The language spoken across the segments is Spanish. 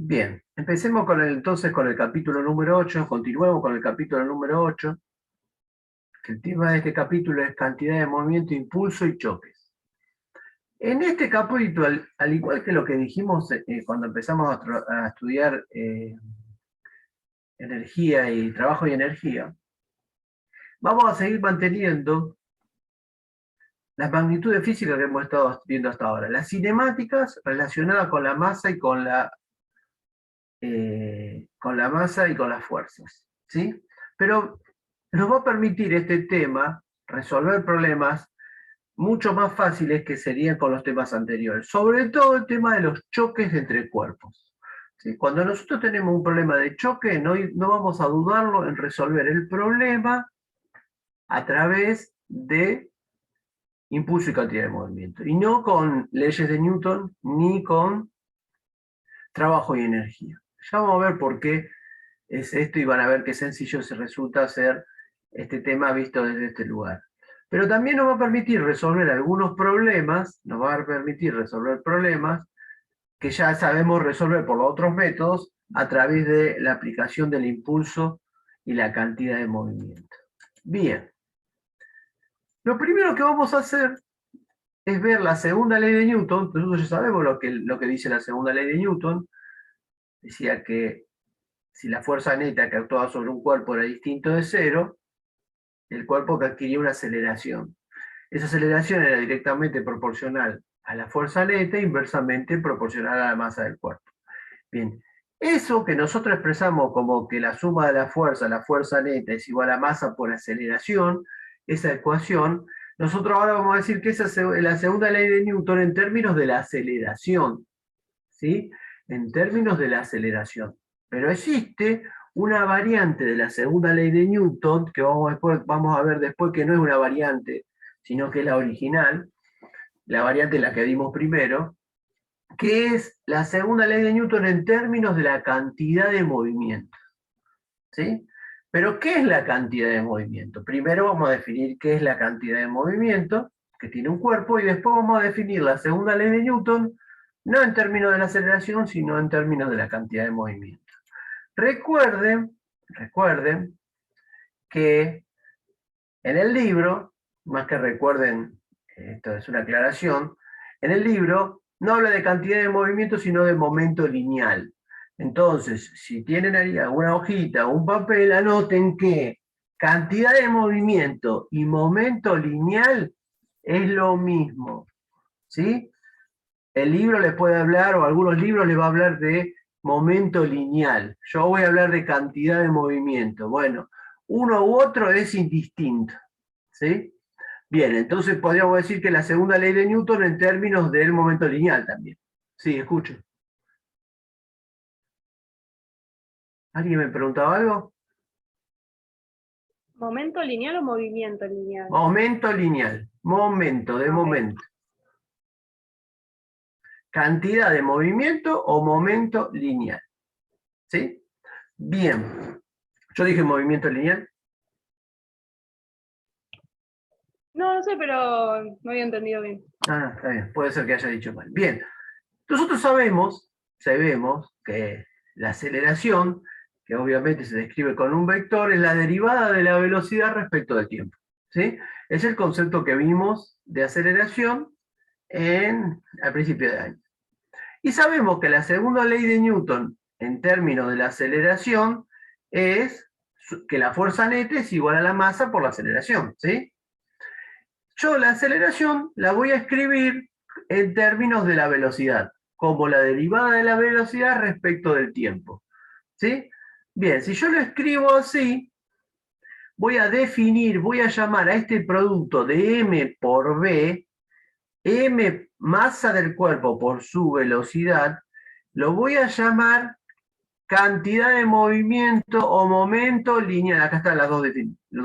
Bien, empecemos entonces con el capítulo número 8. Continuemos con el capítulo número 8, que el tema de este capítulo es cantidad de movimiento, impulso y choques. En este capítulo, al igual que lo que dijimos cuando empezamos a estudiar energía y trabajo y energía, vamos a seguir manteniendo las magnitudes físicas que hemos estado viendo hasta ahora. Las cinemáticas relacionadas con la masa y con la masa y con las fuerzas, ¿sí? Pero nos va a permitir este tema resolver problemas mucho más fáciles que serían con los temas anteriores, sobre todo el tema de los choques entre cuerpos. ¿Sí? Cuando nosotros tenemos un problema de choque, no vamos a dudarlo en resolver el problema a través de impulso y cantidad de movimiento, y no con leyes de Newton ni con trabajo y energía. Ya vamos a ver por qué es esto y van a ver qué sencillo se resulta hacer este tema visto desde este lugar. Pero también nos va a permitir resolver algunos problemas, nos va a permitir resolver problemas que ya sabemos resolver por los otros métodos a través de la aplicación del impulso y la cantidad de movimiento. Bien, lo primero que vamos a hacer es ver la segunda ley de Newton. Nosotros ya sabemos lo que dice la segunda ley de Newton. Decía que si la fuerza neta que actuaba sobre un cuerpo era distinto de cero, el cuerpo que adquiría una aceleración. Esa aceleración era directamente proporcional a la fuerza neta e inversamente proporcional a la masa del cuerpo. Bien, eso que nosotros expresamos como que la suma de la fuerza neta es igual a masa por aceleración, esa ecuación, nosotros ahora vamos a decir que esa es la segunda ley de Newton en términos de la aceleración, ¿sí? En términos de la aceleración. Pero existe una variante de la segunda ley de Newton, que vamos a ver después que no es una variante, sino que es la original, la variante la que dimos primero, que es la segunda ley de Newton en términos de la cantidad de movimiento. ¿Sí? Pero, ¿qué es la cantidad de movimiento? Primero vamos a definir qué es la cantidad de movimiento que tiene un cuerpo, y después vamos a definir la segunda ley de Newton, no en términos de la aceleración, sino en términos de la cantidad de movimiento. Recuerden que en el libro, más que recuerden, esto es una aclaración, en el libro no habla de cantidad de movimiento, sino de momento lineal. Entonces, si tienen ahí alguna hojita o un papel, anoten que cantidad de movimiento y momento lineal es lo mismo, ¿sí? El libro les puede hablar, o algunos libros les va a hablar de momento lineal. Yo voy a hablar de cantidad de movimiento. Bueno, uno u otro es indistinto, ¿sí? Bien, entonces podríamos decir que la segunda ley de Newton en términos del momento lineal también. Sí, escucho. ¿Alguien me preguntaba algo? ¿Momento lineal o movimiento lineal? Momento lineal. Momento, de Ok. momento. Cantidad de movimiento o momento lineal. ¿Sí? Bien. Yo dije movimiento lineal. No, no sé, pero no había entendido bien. Ah, está bien. Puede ser que haya dicho mal. Bien. Nosotros sabemos que la aceleración, que obviamente se describe con un vector, es la derivada de la velocidad respecto del tiempo. ¿Sí? Es el concepto que vimos de aceleración al principio de año. Y sabemos que la segunda ley de Newton, en términos de la aceleración, es que la fuerza neta es igual a la masa por la aceleración. ¿Sí? Yo la aceleración la voy a escribir en términos de la velocidad, como la derivada de la velocidad respecto del tiempo. ¿Sí? Bien, si yo lo escribo así, voy a llamar a este producto de m por b, m masa del cuerpo por su velocidad, lo voy a llamar cantidad de movimiento o momento lineal. Acá están los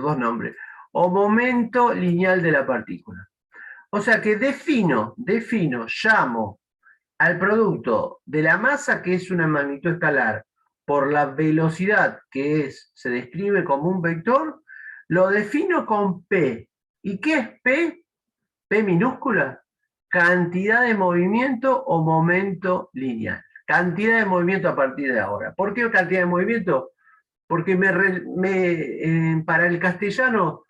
dos nombres. O momento lineal de la partícula. O sea que llamo al producto de la masa, que es una magnitud escalar, por la velocidad, que se describe como un vector, lo defino con P. ¿Y qué es P? P minúscula, cantidad de movimiento o momento lineal. cantidad de movimiento a partir de ahora. ¿Por qué cantidad de movimiento? Porque para el castellano,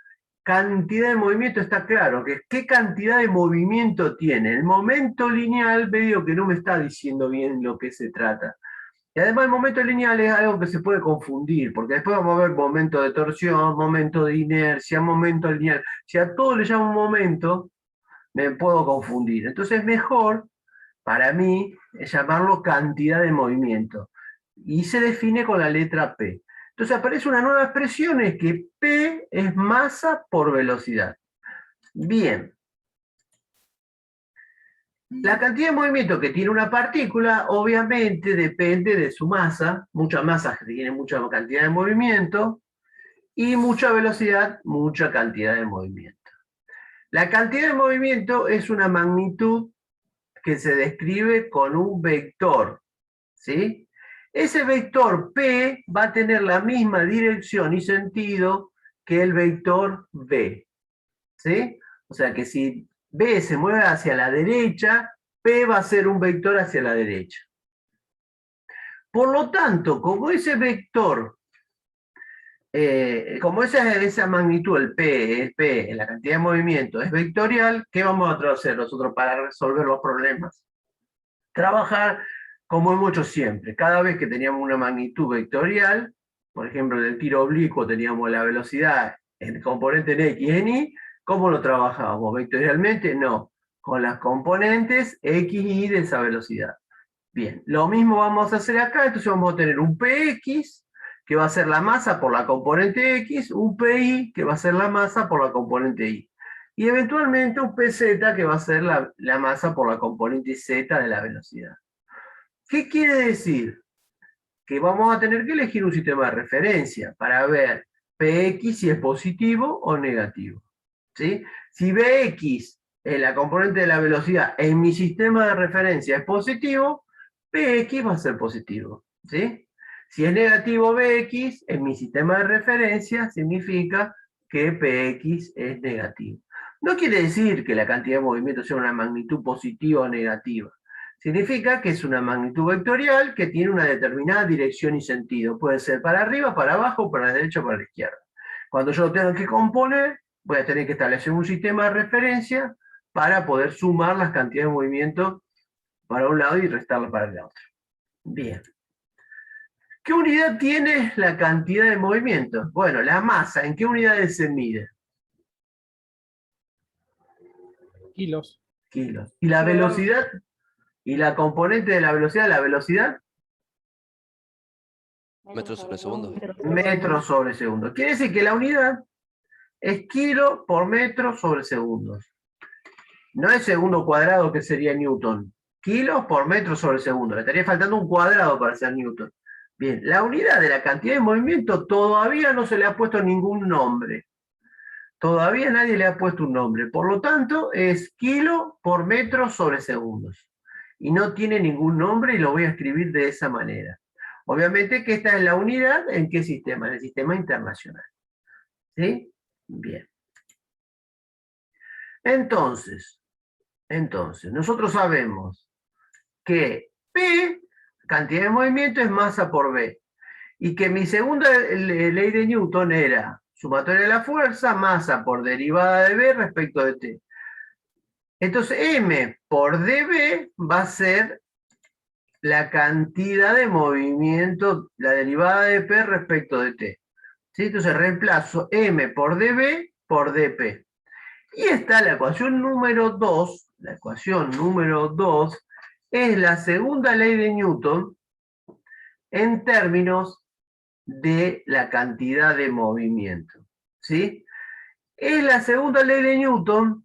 cantidad de movimiento está claro, que qué cantidad de movimiento tiene. El momento lineal, veo que no me está diciendo bien lo que se trata. Y además el momento lineal es algo que se puede confundir, porque después vamos a ver momento de torsión, momento de inercia, momento lineal. Si a todo le llamo momento, me puedo confundir. Entonces es mejor, para mí, llamarlo cantidad de movimiento. Y se define con la letra P. Entonces aparece una nueva expresión, es que P es masa por velocidad. Bien. La cantidad de movimiento que tiene una partícula, obviamente, depende de su masa. Mucha masa tiene mucha cantidad de movimiento. Y mucha velocidad, mucha cantidad de movimiento. La cantidad de movimiento es una magnitud que se describe con un vector, ¿sí? Ese vector P va a tener la misma dirección y sentido que el vector V, ¿sí? O sea que si B se mueve hacia la derecha, P va a ser un vector hacia la derecha. Por lo tanto, como ese vector, como esa magnitud, el P, la cantidad de movimiento, es vectorial, ¿qué vamos a hacer nosotros para resolver los problemas? Trabajar como hemos hecho siempre. Cada vez que teníamos una magnitud vectorial, por ejemplo, en el tiro oblicuo teníamos la velocidad en componente en X y en Y, ¿cómo lo trabajábamos? ¿Vectorialmente? No, con las componentes X y Y de esa velocidad. Bien, lo mismo vamos a hacer acá, entonces vamos a tener un Px, que va a ser la masa por la componente X, un Pi, que va a ser la masa por la componente Y. Y eventualmente un Pz, que va a ser la masa por la componente Z de la velocidad. ¿Qué quiere decir? Que vamos a tener que elegir un sistema de referencia para ver Px si es positivo o negativo. ¿Sí? Si Bx, la componente de la velocidad, en mi sistema de referencia es positivo, Px va a ser positivo. ¿Sí? Si es negativo Bx, en mi sistema de referencia significa que Px es negativo. No quiere decir que la cantidad de movimiento sea una magnitud positiva o negativa. Significa que es una magnitud vectorial que tiene una determinada dirección y sentido. Puede ser para arriba, para abajo, para la derecha o para la izquierda. Cuando yo lo tengo que componer, voy a tener que establecer un sistema de referencia para poder sumar las cantidades de movimiento para un lado y restarlas para el otro. Bien. ¿Qué unidad tiene la cantidad de movimiento? Bueno, la masa, ¿en qué unidades se mide? Kilos. Kilos. ¿Y la velocidad? ¿Y la componente de la velocidad? ¿La velocidad? Metros sobre segundo. Metros sobre segundo. Quiere decir que la unidad es kilo por metro sobre segundos. No es segundo cuadrado, que sería Newton. Kilos por metro sobre segundo. Le estaría faltando un cuadrado para ser Newton. Bien, la unidad de la cantidad de movimiento todavía no se le ha puesto ningún nombre. Todavía nadie le ha puesto un nombre. Por lo tanto, es kilo por metro sobre segundos. Y no tiene ningún nombre y lo voy a escribir de esa manera. Obviamente que esta es la unidad, ¿en qué sistema? En el sistema internacional. ¿Sí? Bien. Entonces, nosotros sabemos que P, cantidad de movimiento, es masa por V. Y que mi segunda ley de Newton era sumatoria de la fuerza, masa por derivada de V respecto de T. Entonces, M por dV va a ser la cantidad de movimiento, la derivada de P respecto de T. ¿Sí? Entonces reemplazo M por dV por dP. Y está la ecuación número 2. La ecuación número 2 es la segunda ley de Newton en términos de la cantidad de movimiento. ¿Sí? Es la segunda ley de Newton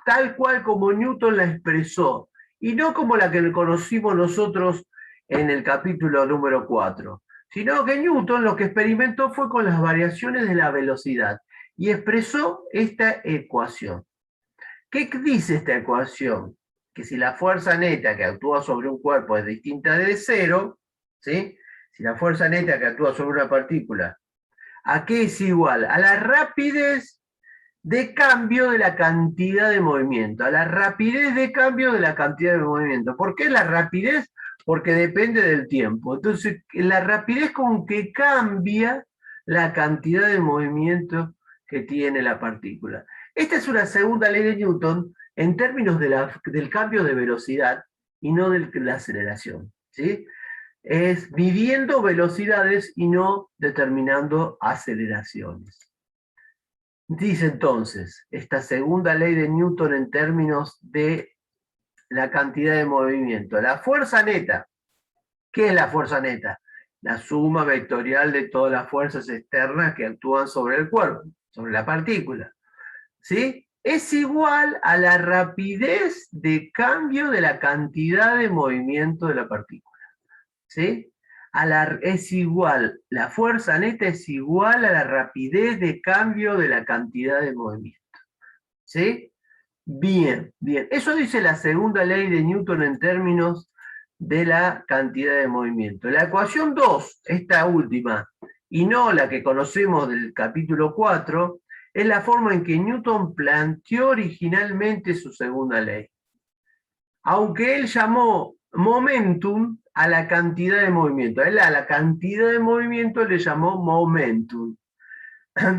tal cual como Newton la expresó, y no como la que conocimos nosotros en el capítulo número 4, sino que Newton lo que experimentó fue con las variaciones de la velocidad, y expresó esta ecuación. ¿Qué dice esta ecuación? Que si la fuerza neta que actúa sobre un cuerpo es distinta de cero, ¿sí? Si la fuerza neta que actúa sobre una partícula, ¿a qué es igual? A la rapidez de cambio de la cantidad de movimiento, a la rapidez de cambio de la cantidad de movimiento. ¿Por qué la rapidez? porque depende del tiempo. Entonces, la rapidez con que cambia la cantidad de movimiento que tiene la partícula. Esta es una segunda ley de Newton en términos del cambio de velocidad y no de la aceleración, ¿sí? Es midiendo velocidades y no determinando aceleraciones. Dice entonces, esta segunda ley de Newton en términos de la cantidad de movimiento. La fuerza neta. ¿Qué es la fuerza neta? La suma vectorial de todas las fuerzas externas que actúan sobre el cuerpo, sobre la partícula. ¿Sí? Es igual a la rapidez de cambio de la cantidad de movimiento de la partícula. ¿Sí? Es igual, la fuerza neta es igual a la rapidez de cambio de la cantidad de movimiento. ¿Sí? Bien, bien. Eso dice la segunda ley de Newton en términos de la cantidad de movimiento. La ecuación 2, esta última, y no la que conocemos del capítulo 4, es la forma en que Newton planteó originalmente su segunda ley. Aunque él llamó momentum a la cantidad de movimiento. Él a la cantidad de movimiento le llamó momentum.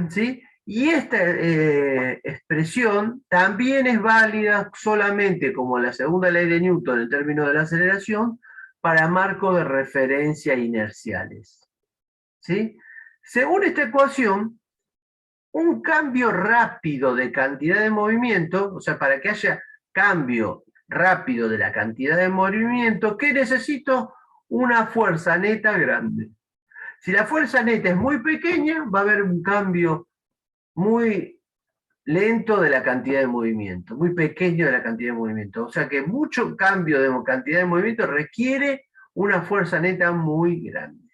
¿Sí? Y esta expresión también es válida solamente como la segunda ley de Newton en términos de la aceleración para marcos de referencia inerciales. ¿Sí? Según esta ecuación, un cambio rápido de cantidad de movimiento, o sea, para que haya cambio rápido de la cantidad de movimiento, ¿qué necesito? Una fuerza neta grande. Si la fuerza neta es muy pequeña, va a haber un cambio muy lento de la cantidad de movimiento, muy pequeño de la cantidad de movimiento. O sea que mucho cambio de cantidad de movimiento requiere una fuerza neta muy grande.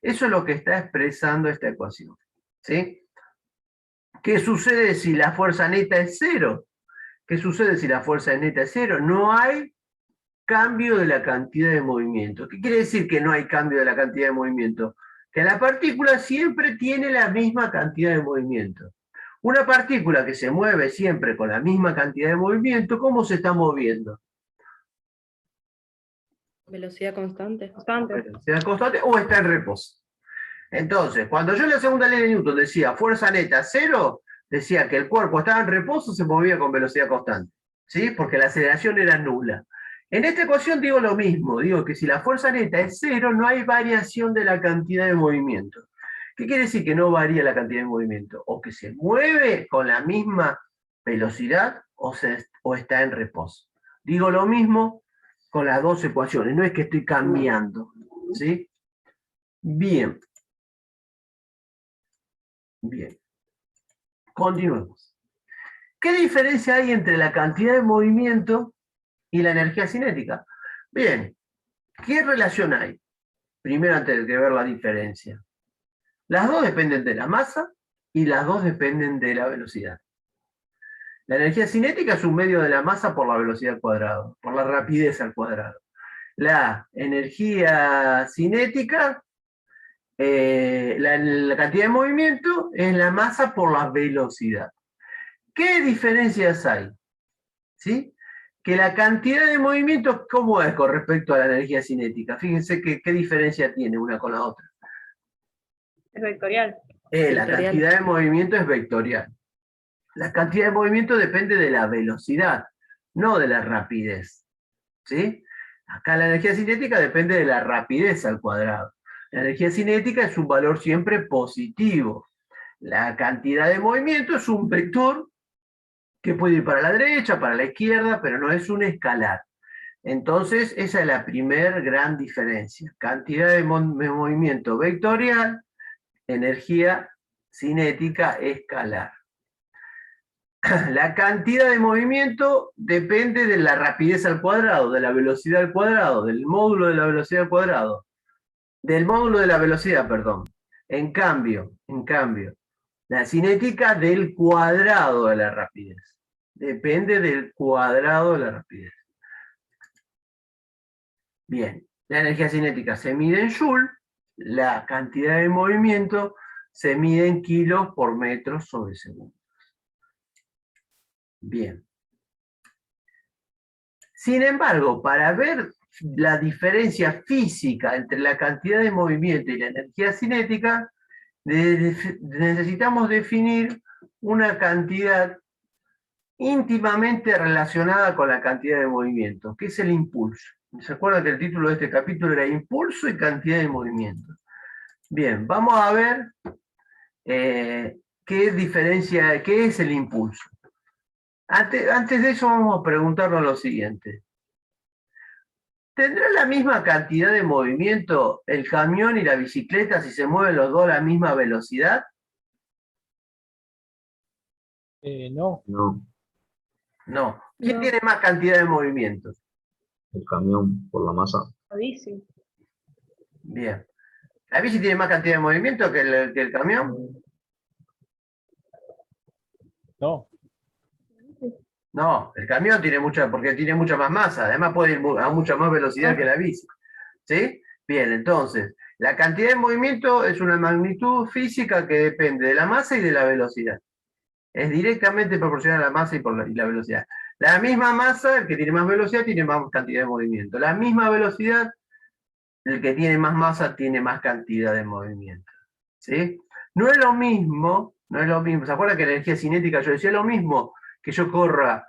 Eso es lo que está expresando esta ecuación. ¿Sí? ¿Qué sucede si la fuerza neta es cero? ¿Qué sucede si la fuerza neta es cero? No hay cambio de la cantidad de movimiento. ¿Qué quiere decir que no hay cambio de la cantidad de movimiento? Que la partícula siempre tiene la misma cantidad de movimiento. Una partícula que se mueve siempre con la misma cantidad de movimiento, ¿cómo se está moviendo? Velocidad constante. ¿Velocidad constante o está en reposo? Entonces, cuando yo en la segunda ley de Newton decía fuerza neta cero, decía que el cuerpo estaba en reposo, se movía con velocidad constante, ¿sí? Porque la aceleración era nula. En esta ecuación digo lo mismo, digo que si la fuerza neta es cero, no hay variación de la cantidad de movimiento. ¿Qué quiere decir que no varía la cantidad de movimiento? O que se mueve con la misma velocidad o está en reposo. Digo lo mismo con las dos ecuaciones, no es que estoy cambiando, ¿sí? Bien. Bien. Continuemos. ¿Qué diferencia hay entre la cantidad de movimiento y la energía cinética? Bien, ¿qué relación hay? Primero, antes de ver la diferencia. Las dos dependen de la masa y las dos dependen de la velocidad. La energía cinética es un medio de la masa por la velocidad al cuadrado, por la rapidez al cuadrado. La energía cinética, la cantidad de movimiento, es la masa por la velocidad. ¿Qué diferencias hay? ¿Sí? Que la cantidad de movimiento, ¿cómo es con respecto a la energía cinética? Fíjense qué diferencia tiene una con la otra. Es vectorial. La cantidad de movimiento es vectorial. La cantidad de movimiento depende de la velocidad, no de la rapidez. ¿Sí? Acá la energía cinética depende de la rapidez al cuadrado. La energía cinética es un valor siempre positivo. La cantidad de movimiento es un vector que puede ir para la derecha, para la izquierda, pero no es un escalar. Entonces, esa es la primera gran diferencia. Cantidad de movimiento vectorial, energía cinética escalar. La cantidad de movimiento depende de la rapidez al cuadrado, de la velocidad al cuadrado, del módulo de la velocidad al cuadrado, del módulo de la velocidad, perdón. En cambio, la cinética del cuadrado de la rapidez. Depende del cuadrado de la rapidez. Bien, la energía cinética se mide en Joule, la cantidad de movimiento se mide en kilos por metro sobre segundo. Bien. Sin embargo, para ver la diferencia física entre la cantidad de movimiento y la energía cinética, necesitamos definir una cantidad íntimamente relacionada con la cantidad de movimiento, que es el impulso. ¿Se acuerdan que el título de este capítulo era impulso y cantidad de movimiento? Bien, vamos a ver qué es el impulso. Antes de eso vamos a preguntarnos lo siguiente. ¿Tendrá la misma cantidad de movimiento el camión y la bicicleta si se mueven los dos a la misma velocidad? No, No, No. ¿Quién No. tiene más cantidad de movimiento? el camión por la masa. La bici. Bien. ¿La bici tiene más cantidad de movimiento que el camión? no. No, el camión tiene porque tiene mucha más masa, además puede ir a mucha más velocidad que la bici. ¿Sí? Bien, entonces, la cantidad de movimiento es una magnitud física que depende de la masa y de la velocidad. Es directamente proporcional a la masa y la velocidad. La misma masa, el que tiene más velocidad, tiene más cantidad de movimiento. La misma velocidad, el que tiene más masa, tiene más cantidad de movimiento. ¿Sí? No es lo mismo, ¿se acuerdan que la energía cinética yo decía lo mismo? Que yo corra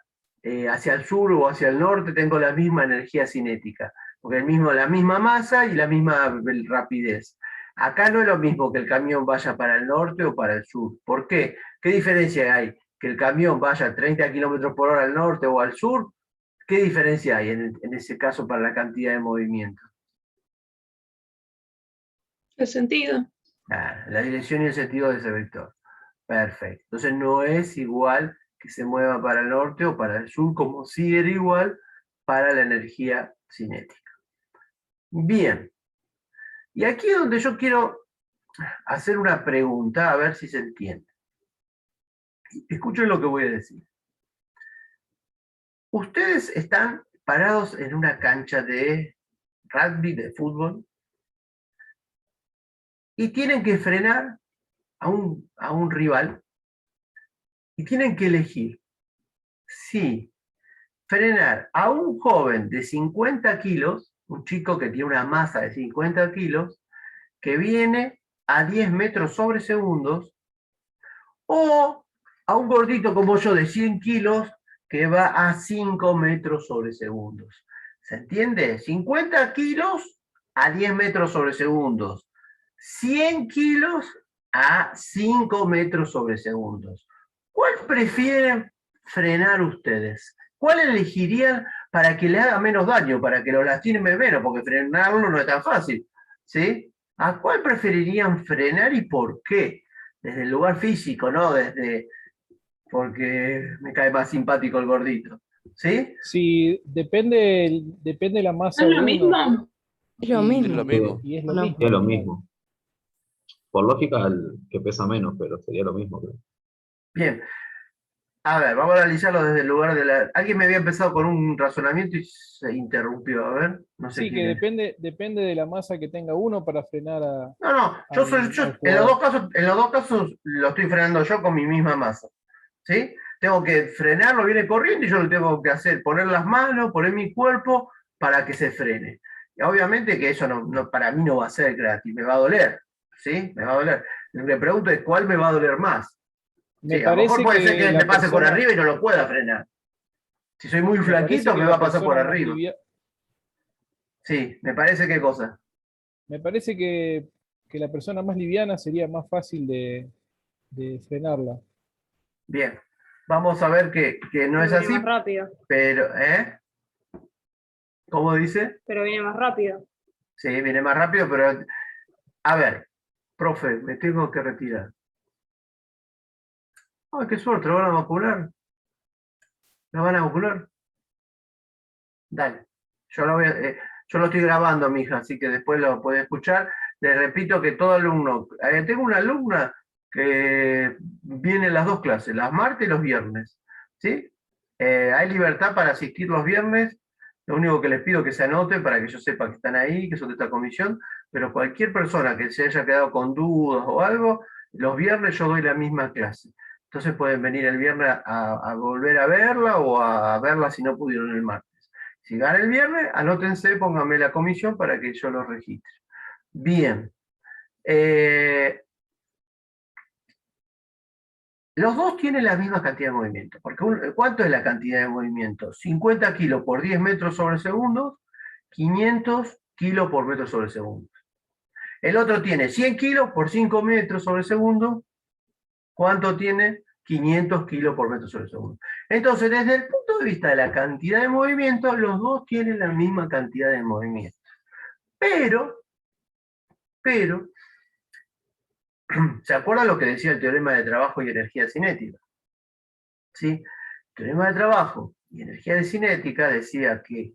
hacia el sur o hacia el norte, tengo la misma energía cinética, porque la misma masa y la misma rapidez. Acá no es lo mismo que el camión vaya para el norte o para el sur. ¿Por qué? ¿Qué diferencia hay? ¿Que el camión vaya a 30 km por hora al norte o al sur? ¿Qué diferencia hay en ese caso para la cantidad de movimiento? El sentido. La dirección y el sentido de ese vector. Perfecto. Entonces no es igual que se mueva para el norte o para el sur, como sí era igual para la energía cinética. Bien. Y aquí es donde yo quiero hacer una pregunta, a ver si se entiende. Escuchen lo que voy a decir. Ustedes están parados en una cancha de rugby, de fútbol, y tienen que frenar a un rival, y tienen que elegir si frenar a un joven de 50 kilos, un chico que tiene una masa de 50 kilos, que viene a 10 metros sobre segundos, o a un gordito como yo de 100 kilos que va a 5 metros sobre segundos. ¿Se entiende? 50 kilos a 10 metros sobre segundos. 100 kilos a 5 metros sobre segundos. ¿Cuál prefieren frenar ustedes? ¿Cuál elegirían para que le haga menos daño, para que lo lastimen menos? Porque frenarlo no es tan fácil, ¿sí? ¿A cuál preferirían frenar y por qué? Desde el lugar físico, ¿no? Porque me cae más simpático el gordito, ¿sí? Sí, depende la masa ¿Es de lo uno. mismo? Es lo Y- mismo. Es lo mismo. Y es lo No. mismo. Es lo mismo. Por lógica, el que pesa menos, pero sería lo mismo, creo. Bien. A ver, vamos a analizarlo desde el lugar de la... Alguien me había empezado con un razonamiento y se interrumpió. A ver, no sé Sí, que quién es. depende de la masa que tenga uno para frenar a... No, yo al en los jugador. dos casos lo estoy frenando yo con mi misma masa. ¿Sí? Tengo que frenarlo, viene corriendo y yo lo tengo que hacer, poner las manos, poner mi cuerpo para que se frene. Y obviamente que eso para mí no va a ser gratis, me va a doler. ¿Sí? Me va a doler. Lo que me pregunto es cuál me va a doler más. Me Sí, a lo mejor parece puede ser que la me pase por persona- arriba y no lo pueda frenar. Si soy muy me parece flaquito, que me la va a pasar por persona más arriba. livia- Sí, me parece qué cosa. Me parece que la persona más liviana sería más fácil de frenarla. Bien. Vamos a ver que no Pero es viene así, más rápido. pero, ¿cómo dice? Pero viene más rápido. Sí, viene más rápido, pero, a ver, profe, me tengo que retirar. Ay, qué suerte, ¿lo van a vacunar? ¿Lo van a vacunar? Dale. Yo lo estoy grabando, mija, así que después lo puede escuchar. Les repito que todo alumno, tengo una alumna que viene en las dos clases, las martes y los viernes, ¿sí? Hay libertad para asistir los viernes, lo único que les pido es que se anoten para que yo sepa que están ahí, que son de esta comisión, pero cualquier persona que se haya quedado con dudas o algo, los viernes yo doy la misma clase. Entonces pueden venir el viernes a volver a verla o a verla si no pudieron el martes. Si gana el viernes, anótense, pónganme la comisión para que yo lo registre. Bien. Los dos tienen la misma cantidad de movimiento. Porque ¿cuánto es la cantidad de movimiento? 50 kilos por 10 metros sobre segundo, 500 kilos por metro sobre segundo. El otro tiene 100 kilos por 5 metros sobre segundo. ¿Cuánto tiene? 500 kilos por metro sobre segundo. Entonces, desde el punto de vista de la cantidad de movimiento, los dos tienen la misma cantidad de movimiento. Pero, ¿se acuerdan lo que decía el teorema de trabajo y energía cinética? ¿Sí? El teorema de trabajo y energía de cinética decía que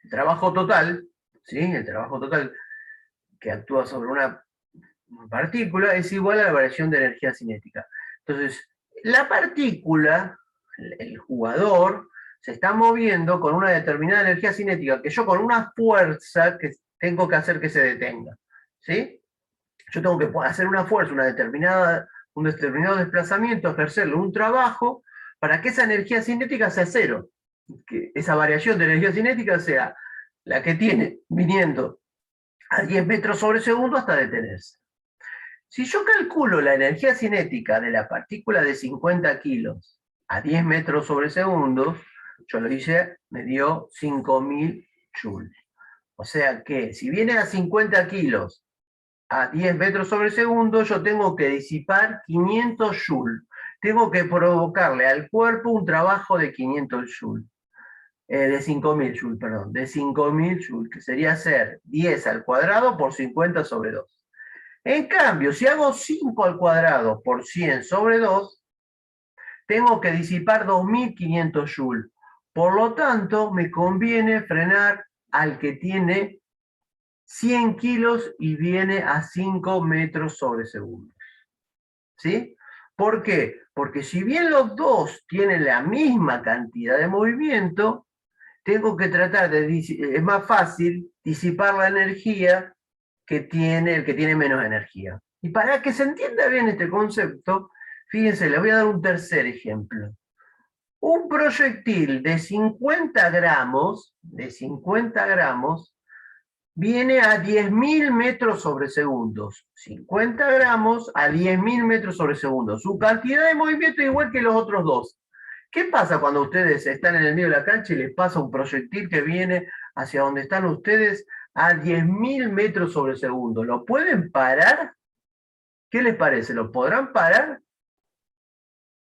el trabajo total, ¿sí? El trabajo total que actúa sobre una partícula es igual a la variación de energía cinética. Entonces, la partícula, el jugador, se está moviendo con una determinada energía cinética que yo con una fuerza que tengo que hacer que se detenga. ¿Sí? Yo tengo que hacer una fuerza, un determinado desplazamiento, ejercerle un trabajo para que esa energía cinética sea cero. Que esa variación de energía cinética sea la que tiene viniendo a 10 metros sobre segundo hasta detenerse. Si yo calculo la energía cinética de la partícula de 50 kilos a 10 metros sobre segundo, yo lo hice, me dio 5.000 joules. O sea que si viene a 50 kilos a 10 metros sobre segundo, yo tengo que disipar 500 joules. Tengo que provocarle al cuerpo un trabajo de 500 joules. De 5.000 joules, perdón. De 5.000 joules, que sería hacer 10 al cuadrado por 50 sobre 2. En cambio, si hago 5 al cuadrado por 100 sobre 2, tengo que disipar 2.500 joules. Por lo tanto, me conviene frenar al que tiene 100 kilos y viene a 5 metros sobre segundo. ¿Sí? ¿Por qué? Porque si bien los dos tienen la misma cantidad de movimiento, tengo que tratar de, es más fácil disipar la energía que tiene el que tiene menos energía. Y para que se entienda bien este concepto, fíjense, les voy a dar un tercer ejemplo. Un proyectil de 50 gramos, viene a 10.000 metros sobre segundos. 50 gramos a 10.000 metros sobre segundos. Su cantidad de movimiento es igual que los otros dos. ¿Qué pasa cuando ustedes están en el medio de la cancha y les pasa un proyectil que viene hacia donde están ustedes a 10.000 metros sobre segundo? ¿Lo pueden parar? ¿Qué les parece? ¿Lo podrán parar?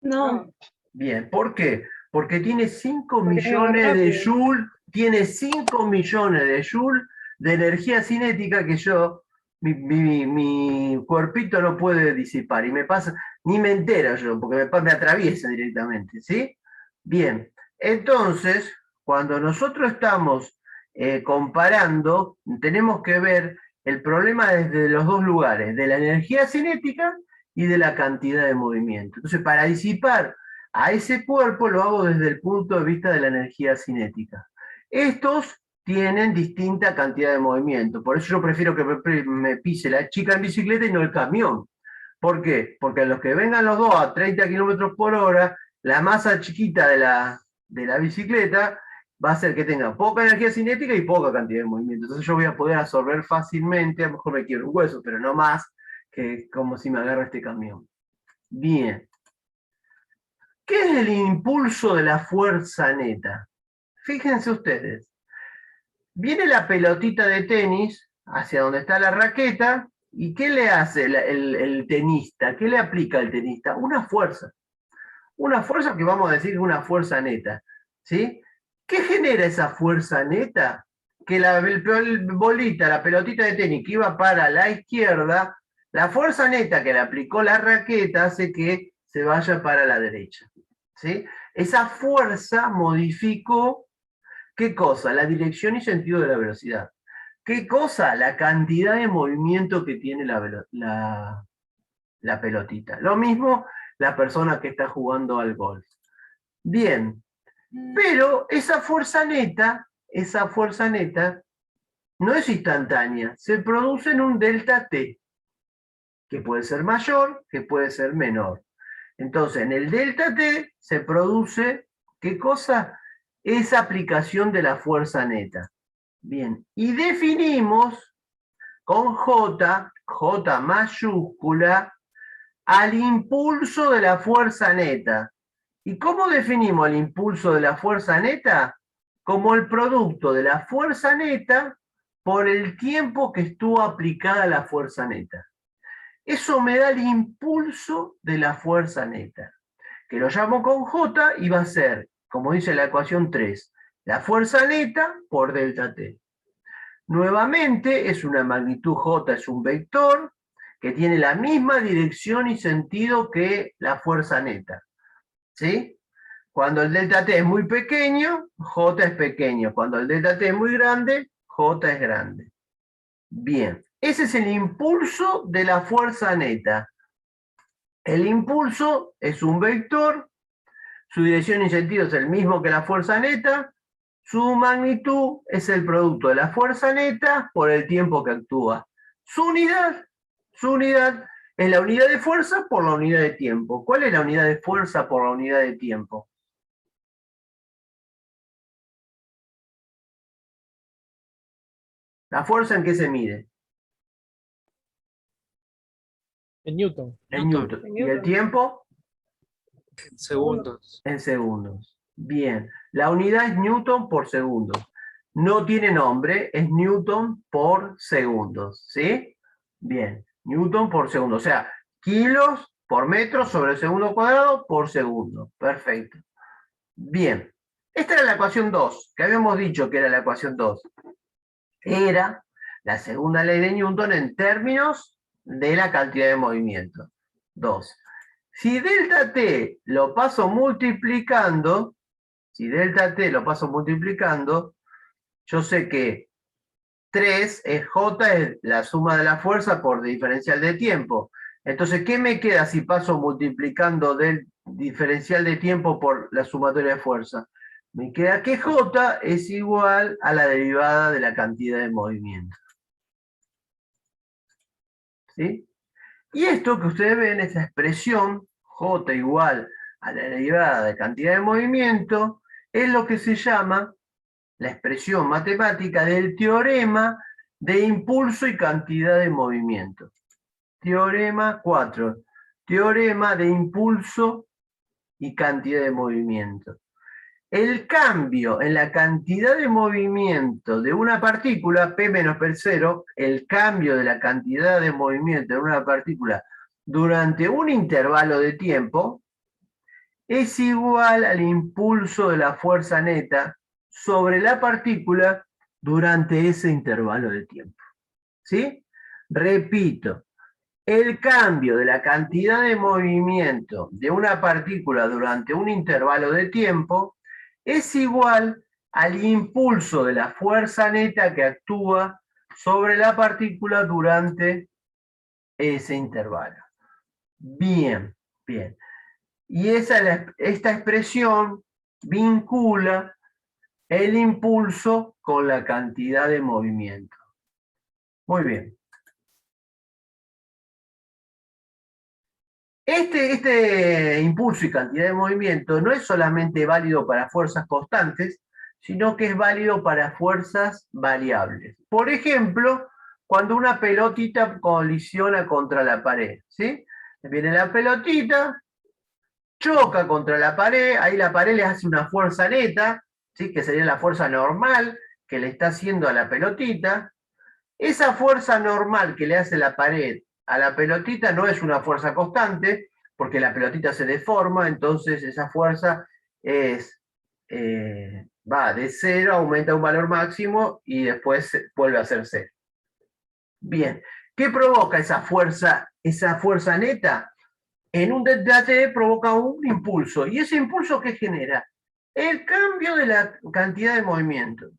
No, Bien, ¿por qué? Porque tiene 5 Porque es muy millones de rápido. joules, tiene 5 millones de joules de energía cinética que mi cuerpito no puede disipar. Y me pasa, ni me entero yo, porque me atraviesa directamente, ¿sí? Bien, entonces, cuando nosotros estamos comparando, tenemos que ver el problema desde los dos lugares, de la energía cinética y de la cantidad de movimiento. Entonces, para disipar a ese cuerpo lo hago desde el punto de vista de la energía cinética. Estos tienen distinta cantidad de movimiento, por eso yo prefiero que me pise la chica en bicicleta y no el camión. ¿Por qué? Porque a los que vengan los dos a 30 kilómetros por hora, la masa chiquita de la bicicleta va a hacer que tenga poca energía cinética y poca cantidad de movimiento. Entonces yo voy a poder absorber fácilmente, a lo mejor me quiebro un hueso, pero no más que como si me agarra este camión. Bien. ¿Qué es el impulso de la fuerza neta? Fíjense ustedes. Viene la pelotita de tenis hacia donde está la raqueta, ¿y qué le hace el tenista? ¿Qué le aplica el tenista? Una fuerza. Una fuerza que vamos a decir una fuerza neta. ¿Sí? ¿Qué genera esa fuerza neta? Que la bolita, la pelotita de tenis que iba para la izquierda, la fuerza neta que le aplicó la raqueta hace que se vaya para la derecha. ¿Sí? Esa fuerza modificó, ¿qué cosa? La dirección y sentido de la velocidad. ¿Qué cosa? La cantidad de movimiento que tiene la pelotita. Lo mismo la persona que está jugando al golf. Bien, pero esa fuerza neta no es instantánea, se produce en un delta T, que puede ser mayor, que puede ser menor. Entonces, en el delta T se produce, ¿qué cosa? esa aplicación de la fuerza neta. Bien, y definimos con J mayúscula, al impulso de la fuerza neta. ¿Y cómo definimos el impulso de la fuerza neta? Como el producto de la fuerza neta por el tiempo que estuvo aplicada la fuerza neta. Eso me da el impulso de la fuerza neta, que lo llamo con J y va a ser, como dice la ecuación 3, la fuerza neta por delta T. Nuevamente es una magnitud J, es un vector que tiene la misma dirección y sentido que la fuerza neta. ¿Sí? Cuando el delta T es muy pequeño, J es pequeño. Cuando el delta T es muy grande, J es grande. Bien, ese es el impulso de la fuerza neta. El impulso es un vector, su dirección y sentido es el mismo que la fuerza neta, su magnitud es el producto de la fuerza neta por el tiempo que actúa. Su unidad es la unidad de fuerza por la unidad de tiempo. ¿Cuál es la unidad de fuerza por la unidad de tiempo? ¿La fuerza en qué se mide? En Newton. En Newton. ¿Y el tiempo? Segundos. En segundos. Bien. La unidad es Newton por segundo. No tiene nombre, es Newton por segundos. ¿Sí? Bien. Newton por segundo. O sea, kilos por metro sobre el segundo cuadrado por segundo. Perfecto. Bien. Esta era la ecuación 2, que habíamos dicho que era la ecuación 2. Era la segunda ley de Newton en términos de la cantidad de movimiento. 2. Si delta T lo paso multiplicando, yo sé que 3 es J, es la suma de la fuerza por diferencial de tiempo. Entonces, ¿qué me queda si paso multiplicando del diferencial de tiempo por la sumatoria de fuerza? Me queda que J es igual a la derivada de la cantidad de movimiento. ¿Sí? Y esto que ustedes ven, esta expresión, J igual a la derivada de cantidad de movimiento, es lo que se llama la expresión matemática del teorema de impulso y cantidad de movimiento. Teorema 4. Teorema de impulso y cantidad de movimiento. El cambio en la cantidad de movimiento de una partícula, P menos P0, el cambio de la cantidad de movimiento de una partícula durante un intervalo de tiempo, es igual al impulso de la fuerza neta sobre la partícula durante ese intervalo de tiempo. ¿Sí? Repito, el cambio de la cantidad de movimiento de una partícula durante un intervalo de tiempo es igual al impulso de la fuerza neta que actúa sobre la partícula durante ese intervalo. Bien, bien. Y esta expresión vincula el impulso con la cantidad de movimiento. Muy bien. Este impulso y cantidad de movimiento no es solamente válido para fuerzas constantes, sino que es válido para fuerzas variables. Por ejemplo, cuando una pelotita colisiona contra la pared, ¿sí? Viene la pelotita, choca contra la pared, ahí la pared le hace una fuerza neta, ¿sí? Que sería la fuerza normal que le está haciendo a la pelotita. Esa fuerza normal que le hace la pared a la pelotita no es una fuerza constante, porque la pelotita se deforma, entonces esa fuerza va de 0, aumenta a un valor máximo y después vuelve a ser 0. Bien, ¿qué provoca esa fuerza neta? En un delta T provoca un impulso, y ese impulso ¿qué genera? El cambio de la cantidad de movimiento.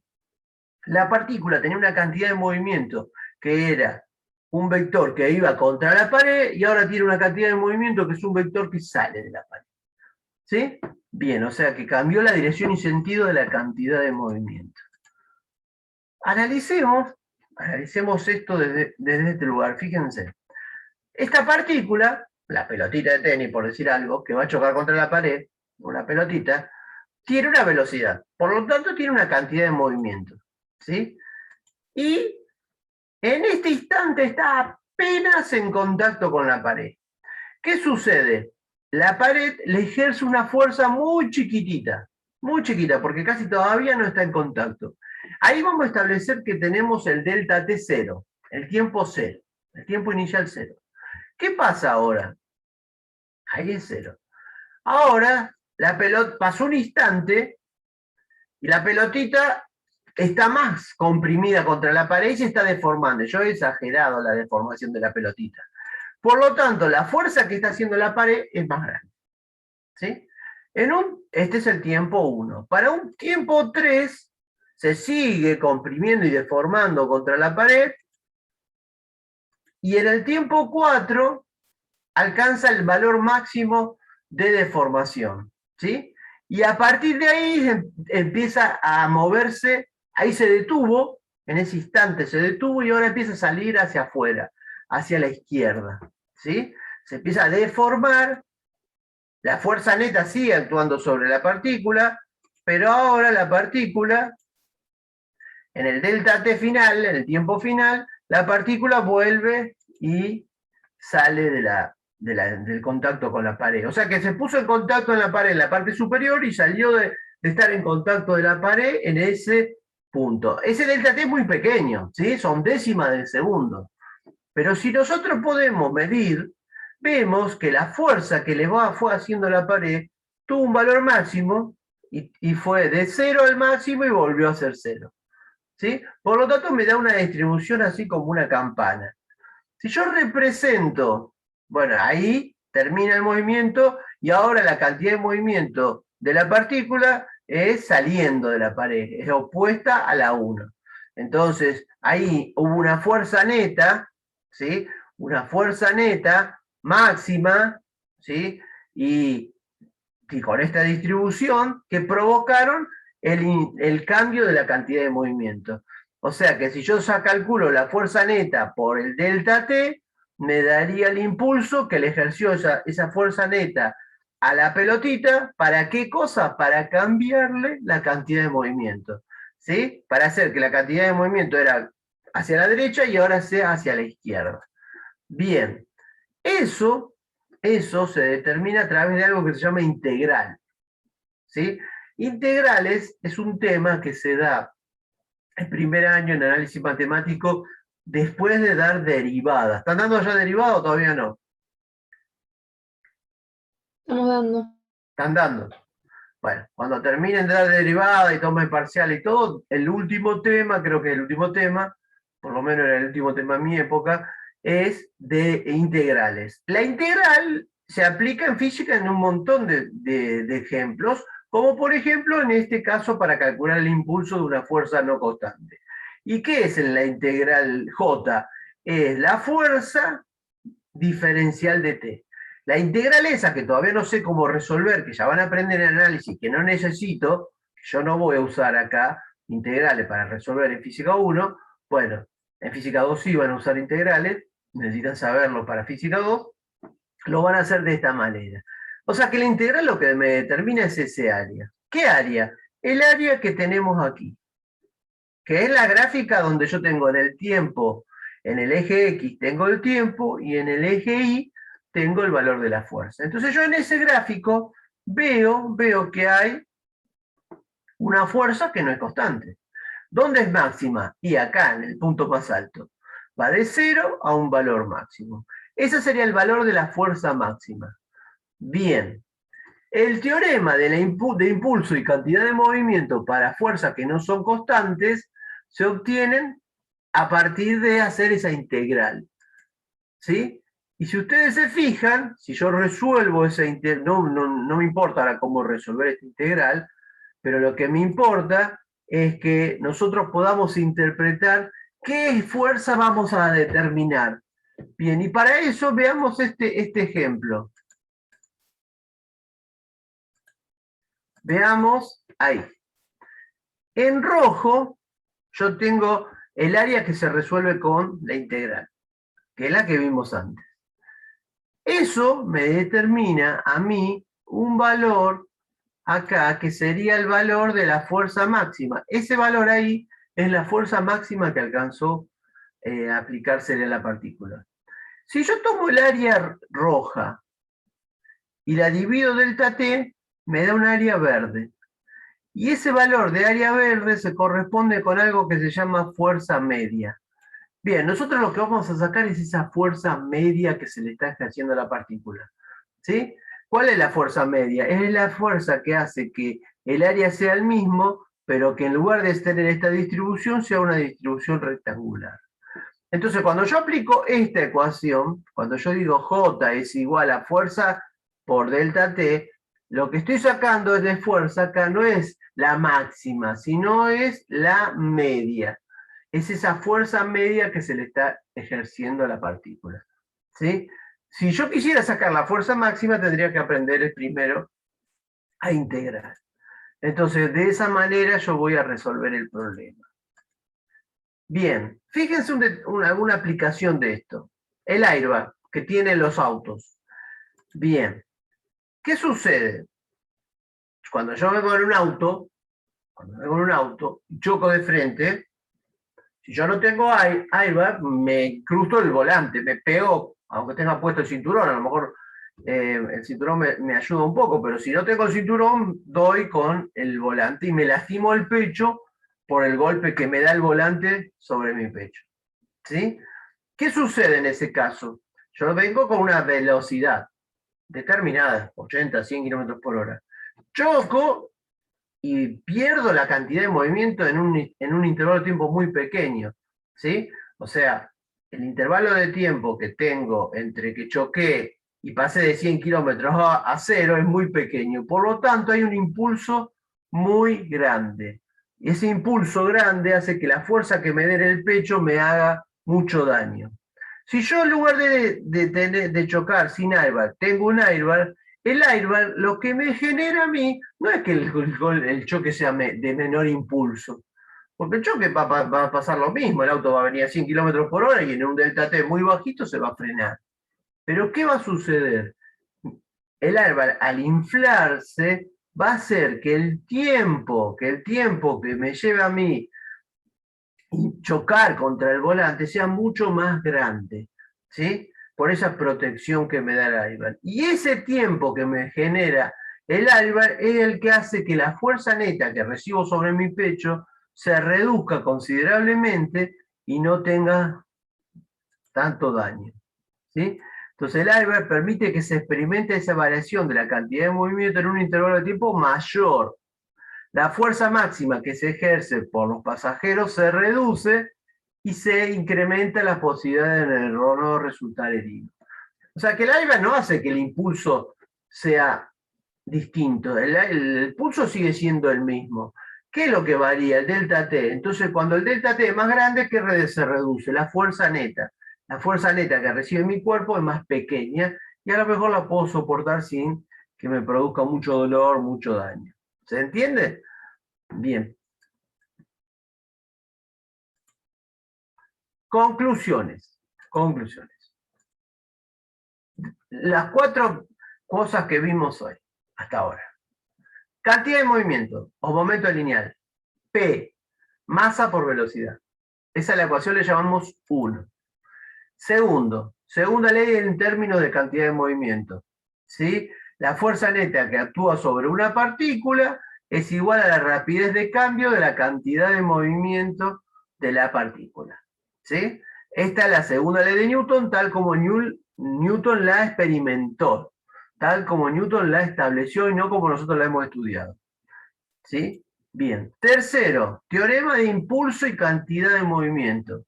La partícula tenía una cantidad de movimiento que era un vector que iba contra la pared y ahora tiene una cantidad de movimiento que es un vector que sale de la pared. ¿Sí? Bien, o sea que cambió la dirección y sentido de la cantidad de movimiento. Analicemos esto desde este lugar. Fíjense. Esta partícula, la pelotita de tenis por decir algo, que va a chocar contra la pared, una pelotita, tiene una velocidad, por lo tanto tiene una cantidad de movimiento, ¿sí? Y en este instante está apenas en contacto con la pared. ¿Qué sucede? La pared le ejerce una fuerza muy chiquitita, porque casi todavía no está en contacto. Ahí vamos a establecer que tenemos el delta T cero, el tiempo cero, el tiempo inicial cero. ¿Qué pasa ahora? Ahí es cero. Ahora, la pelota pasó un instante y la pelotita está más comprimida contra la pared y se está deformando. Yo he exagerado la deformación de la pelotita. Por lo tanto, la fuerza que está haciendo la pared es más grande. ¿Sí? Este es el tiempo 1. Para un tiempo 3, se sigue comprimiendo y deformando contra la pared, y en el tiempo 4 alcanza el valor máximo de deformación. ¿Sí? Y a partir de ahí empieza a moverse, ahí se detuvo, en ese instante se detuvo y ahora empieza a salir hacia afuera, hacia la izquierda. ¿Sí? Se empieza a deformar, la fuerza neta sigue actuando sobre la partícula, pero ahora la partícula, en el delta T final, en el tiempo final, la partícula vuelve y sale del contacto con la pared. O sea que se puso en contacto en la pared, en la parte superior, y salió de estar en contacto de la pared en ese punto. Ese delta T es muy pequeño, ¿sí? Son décimas de segundo. Pero si nosotros podemos medir, vemos que la fuerza que fue haciendo la pared tuvo un valor máximo y fue de 0 al máximo y volvió a ser 0. ¿Sí? Por lo tanto, me da una distribución así como una campana. Si yo represento, bueno, ahí termina el movimiento y ahora la cantidad de movimiento de la partícula es saliendo de la pared, es opuesta a la 1. Entonces, ahí hubo una fuerza neta, ¿sí? Una fuerza neta máxima, ¿sí? Y con esta distribución que provocaron el cambio de la cantidad de movimiento. O sea que si yo calculo la fuerza neta por el delta T, me daría el impulso que le ejerció esa fuerza neta a la pelotita. ¿Para qué cosa? Para cambiarle la cantidad de movimiento. ¿Sí? Para hacer que la cantidad de movimiento era hacia la derecha y ahora sea hacia la izquierda. Bien, eso se determina a través de algo que se llama integral. ¿Sí? Integrales es un tema que se da el primer año en análisis matemático después de dar derivadas. ¿Están dando ya derivadas o todavía no? Estamos dando. ¿Están dando? Bueno, cuando terminen de dar derivada y tomen parcial y todo, el último tema, creo que el último tema, por lo menos era el último tema en mi época, es de integrales. La integral se aplica en física en un montón de ejemplos, como por ejemplo en este caso para calcular el impulso de una fuerza no constante. ¿Y qué es en la integral J? Es la fuerza diferencial de T. La integral esa, que todavía no sé cómo resolver, que ya van a aprender en análisis, que no necesito, que yo no voy a usar acá integrales para resolver en física 1, bueno, en física 2 sí van a usar integrales, necesitan saberlo para física 2, lo van a hacer de esta manera. O sea que la integral lo que me determina es ese área. ¿Qué área? El área que tenemos aquí, que es la gráfica donde yo tengo en el tiempo, en el eje X tengo el tiempo y en el eje Y tengo el valor de la fuerza. Entonces yo en ese gráfico veo que hay una fuerza que no es constante. ¿Dónde es máxima? Y acá, en el punto más alto. Va de 0 a un valor máximo. Ese sería el valor de la fuerza máxima. Bien. El teorema de impulso y cantidad de movimiento para fuerzas que no son constantes se obtienen a partir de hacer esa integral. ¿Sí? Y si ustedes se fijan, si yo resuelvo esa integral, no me importa ahora cómo resolver esta integral, pero lo que me importa es que nosotros podamos interpretar qué fuerza vamos a determinar. Bien, y para eso veamos este ejemplo. Veamos ahí. En rojo yo tengo el área que se resuelve con la integral, que es la que vimos antes. Eso me determina a mí un valor acá, que sería el valor de la fuerza máxima. Ese valor ahí es la fuerza máxima que alcanzó a aplicársele a la partícula. Si yo tomo el área roja y la divido delta t, me da un área verde. Y ese valor de área verde se corresponde con algo que se llama fuerza media. Bien, nosotros lo que vamos a sacar es esa fuerza media que se le está ejerciendo a la partícula. ¿Sí? ¿Cuál es la fuerza media? Es la fuerza que hace que el área sea el mismo, pero que en lugar de tener esta distribución, sea una distribución rectangular. Entonces, cuando yo aplico esta ecuación, cuando yo digo J es igual a fuerza por delta T, lo que estoy sacando de fuerza acá no es la máxima, sino es la media. Es esa fuerza media que se le está ejerciendo a la partícula. ¿Sí? Si yo quisiera sacar la fuerza máxima, tendría que aprender primero a integrar. Entonces, de esa manera yo voy a resolver el problema. Bien, fíjense alguna aplicación de esto. El airbag que tienen los autos. Bien, ¿qué sucede? Cuando yo vengo en un auto, choco de frente, si yo no tengo airbag, me cruzo el volante, me pego, aunque tenga puesto el cinturón, a lo mejor el cinturón me ayuda un poco, pero si no tengo el cinturón, doy con el volante y me lastimo el pecho por el golpe que me da el volante sobre mi pecho. ¿Sí? ¿Qué sucede en ese caso? Yo vengo con una velocidad determinada, 80, 100 kilómetros por hora. Choco y pierdo la cantidad de movimiento en un intervalo de tiempo muy pequeño. ¿Sí? O sea, el intervalo de tiempo que tengo entre que choqué y pasé de 100 kilómetros a 0 es muy pequeño. Por lo tanto, hay un impulso muy grande. Y ese impulso grande hace que la fuerza que me dé en el pecho me haga mucho daño. Si yo en lugar de chocar sin airbag, tengo un airbag, el airbag lo que me genera a mí no es que el choque sea de menor impulso, porque el choque va a pasar lo mismo, el auto va a venir a 100 kilómetros por hora y en un delta T muy bajito se va a frenar. Pero ¿qué va a suceder? El airbag al inflarse va a hacer que el tiempo que me lleve a mí chocar contra el volante sea mucho más grande, ¿sí? Por esa protección que me da el airbag. Y ese tiempo que me genera el airbag es el que hace que la fuerza neta que recibo sobre mi pecho se reduzca considerablemente y no tenga tanto daño, ¿sí? Entonces el airbag permite que se experimente esa variación de la cantidad de movimiento en un intervalo de tiempo mayor. La fuerza máxima que se ejerce por los pasajeros se reduce y se incrementa la posibilidad de en el error resultar herido. O sea que el airbag no hace que el impulso sea distinto, el pulso sigue siendo el mismo. ¿Qué es lo que varía? El delta T. Entonces cuando el delta T es más grande, ¿qué se reduce? La fuerza neta. La fuerza neta que recibe mi cuerpo es más pequeña y a lo mejor la puedo soportar sin que me produzca mucho dolor, mucho daño. ¿Se entiende? Bien. Conclusiones. Las 4 cosas que vimos hoy, hasta ahora. Cantidad de movimiento o momento lineal. P, masa por velocidad. Esa a la ecuación le llamamos 1. Segunda ley en términos de cantidad de movimiento. ¿Sí? La fuerza neta que actúa sobre una partícula es igual a la rapidez de cambio de la cantidad de movimiento de la partícula. ¿Sí? Esta es la segunda ley de Newton, tal como Newton la experimentó, tal como Newton la estableció y no como nosotros la hemos estudiado. ¿Sí? Bien. Tercero, teorema de impulso y cantidad de movimiento.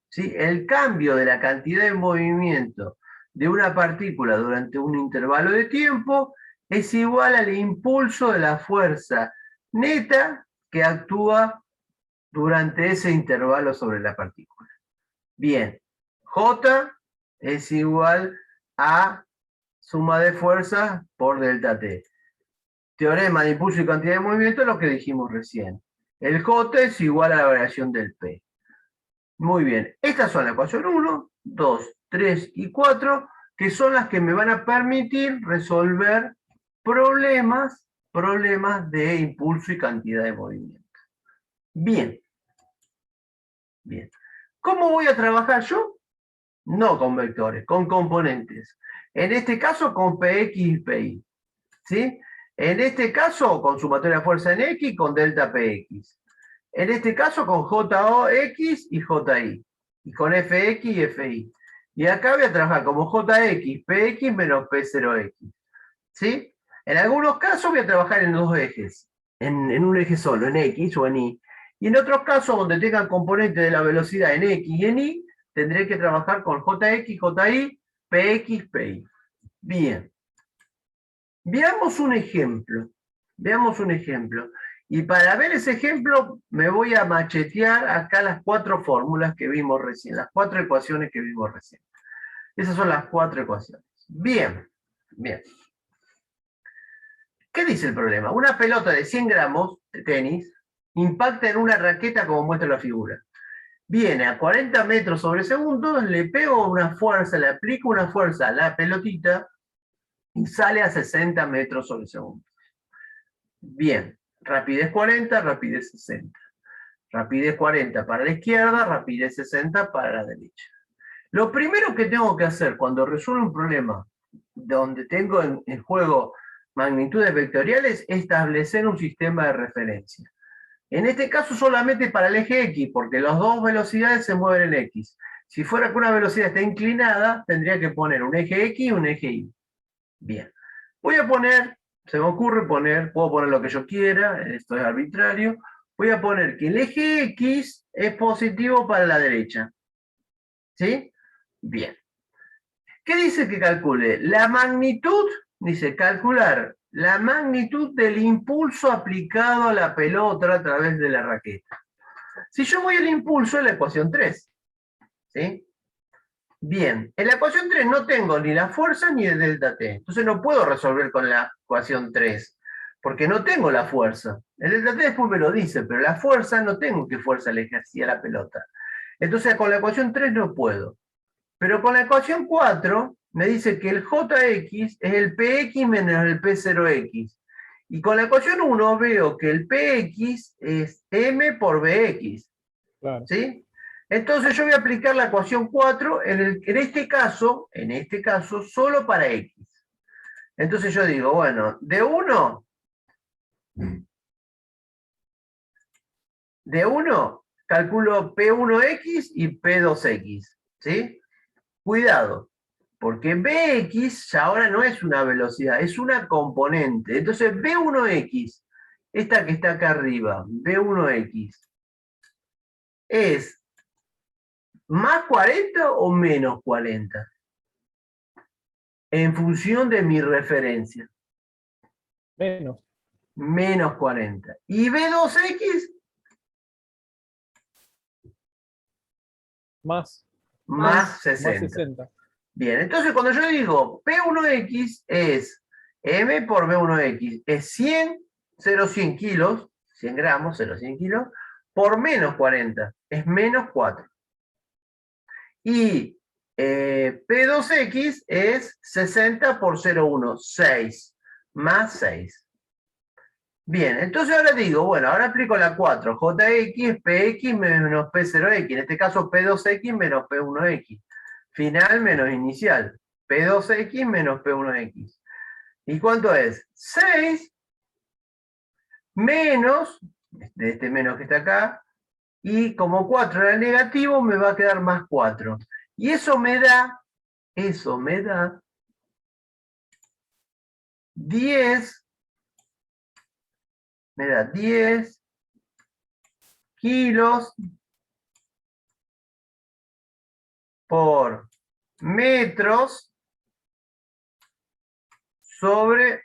¿Sí? El cambio de la cantidad de movimiento de una partícula durante un intervalo de tiempo es igual al impulso de la fuerza neta que actúa durante ese intervalo sobre la partícula. Bien, J es igual a suma de fuerzas por delta T. Teorema de impulso y cantidad de movimiento es lo que dijimos recién. El J es igual a la variación del P. Muy bien, estas son la ecuación 1, 2, 3 y 4, que son las que me van a permitir resolver problemas problemas de impulso y cantidad de movimiento. Bien. Bien. ¿Cómo voy a trabajar yo? No con vectores, con componentes. En este caso con Px y Pi. ¿Sí? En este caso con sumatoria de fuerza en X con delta Px. En este caso con JOX y JI. Y con Fx y Fi. Y acá voy a trabajar como JX, Px menos P0X. ¿Sí? En algunos casos voy a trabajar en dos ejes. En un eje solo, en X o en Y. Y en otros casos, donde tengan componentes de la velocidad en X y en Y, tendré que trabajar con JX, JI, PX, PI. Bien. Veamos un ejemplo. Veamos un ejemplo. Y para ver ese ejemplo, me voy a machetear acá las 4 fórmulas que vimos recién, las 4 ecuaciones que vimos recién. Esas son las 4 ecuaciones. Bien, bien. ¿Qué dice el problema? Una pelota de 100 gramos de tenis impacta en una raqueta como muestra la figura. Viene a 40 metros sobre segundo, le pego una fuerza, le aplico una fuerza a la pelotita y sale a 60 metros sobre segundo. Bien, rapidez 40, rapidez 60. Rapidez 40 para la izquierda, rapidez 60 para la derecha. Lo primero que tengo que hacer cuando resuelvo un problema donde tengo en juego magnitudes vectoriales es establecer un sistema de referencia. En este caso solamente para el eje X, porque las dos velocidades se mueven en X. Si fuera que una velocidad está inclinada, tendría que poner un eje X y un eje Y. Bien. Voy a poner, se me ocurre poner, puedo poner lo que yo quiera, esto es arbitrario. Voy a poner que el eje X es positivo para la derecha. ¿Sí? Bien. ¿Qué dice que calcule? La magnitud, dice calcular la magnitud del impulso aplicado a la pelota a través de la raqueta. Si yo voy al impulso, es la ecuación 3. ¿Sí? Bien, en la ecuación 3 no tengo ni la fuerza ni el delta T. Entonces no puedo resolver con la ecuación 3, porque no tengo la fuerza. El delta T después me lo dice, pero la fuerza no tengo qué fuerza le ejercía la pelota. Entonces con la ecuación 3 no puedo. Pero con la ecuación 4 me dice que el Jx es el Px menos el P0x. Y con la ecuación 1 veo que el Px es M por Bx. Claro. ¿Sí? Entonces yo voy a aplicar la ecuación 4 en este caso, solo para X. Entonces yo digo, bueno, de 1 calculo P1x y P2x. ¿Sí? Cuidado, porque Bx ya ahora no es una velocidad, es una componente. Entonces B1x, esta que está acá arriba, B1x, ¿es más 40 o menos 40? En función de mi referencia. Menos. Menos 40. ¿Y B2x? Más. Más 60. Más 60. Bien, entonces cuando yo digo P1x es M por B1x, es 100, 0,100 kilos, 100 gramos, 0,100 kilos, por menos 40, es menos 4. Y P2x es 60 por 0,1, 6, más 6. Bien, entonces ahora digo, bueno, ahora aplico la 4, Jx, Px menos P0x, en este caso P2x menos P1x. Final menos inicial, P2x menos P1x. ¿Y cuánto es? 6 menos, de este menos que está acá, y como 4 era negativo, me va a quedar más 4. Y eso me da 10 kilos por metros sobre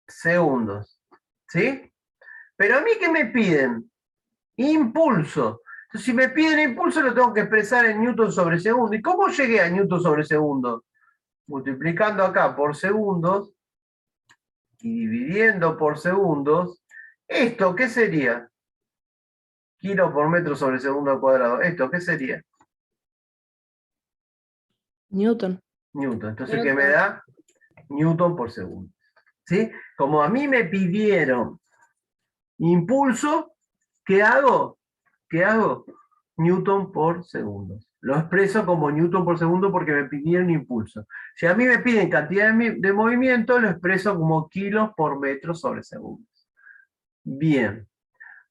segundos. ¿Sí? Pero a mí, ¿qué me piden? Impulso. Entonces, si me piden impulso, lo tengo que expresar en newton sobre segundo. ¿Y cómo llegué a newton sobre segundo? Multiplicando acá por segundos y dividiendo por segundos. ¿Esto qué sería? Kilo por metro sobre segundo al cuadrado. ¿Esto qué sería? Newton. Newton. Entonces, ¿qué me da? Newton por segundo. ¿sí? Como a mí me pidieron impulso, ¿qué hago? ¿Qué hago? Newton por segundo. Lo expreso como Newton por segundo porque me pidieron impulso. Si a mí me piden cantidad de movimiento, lo expreso como kilos por metro sobre segundo. Bien.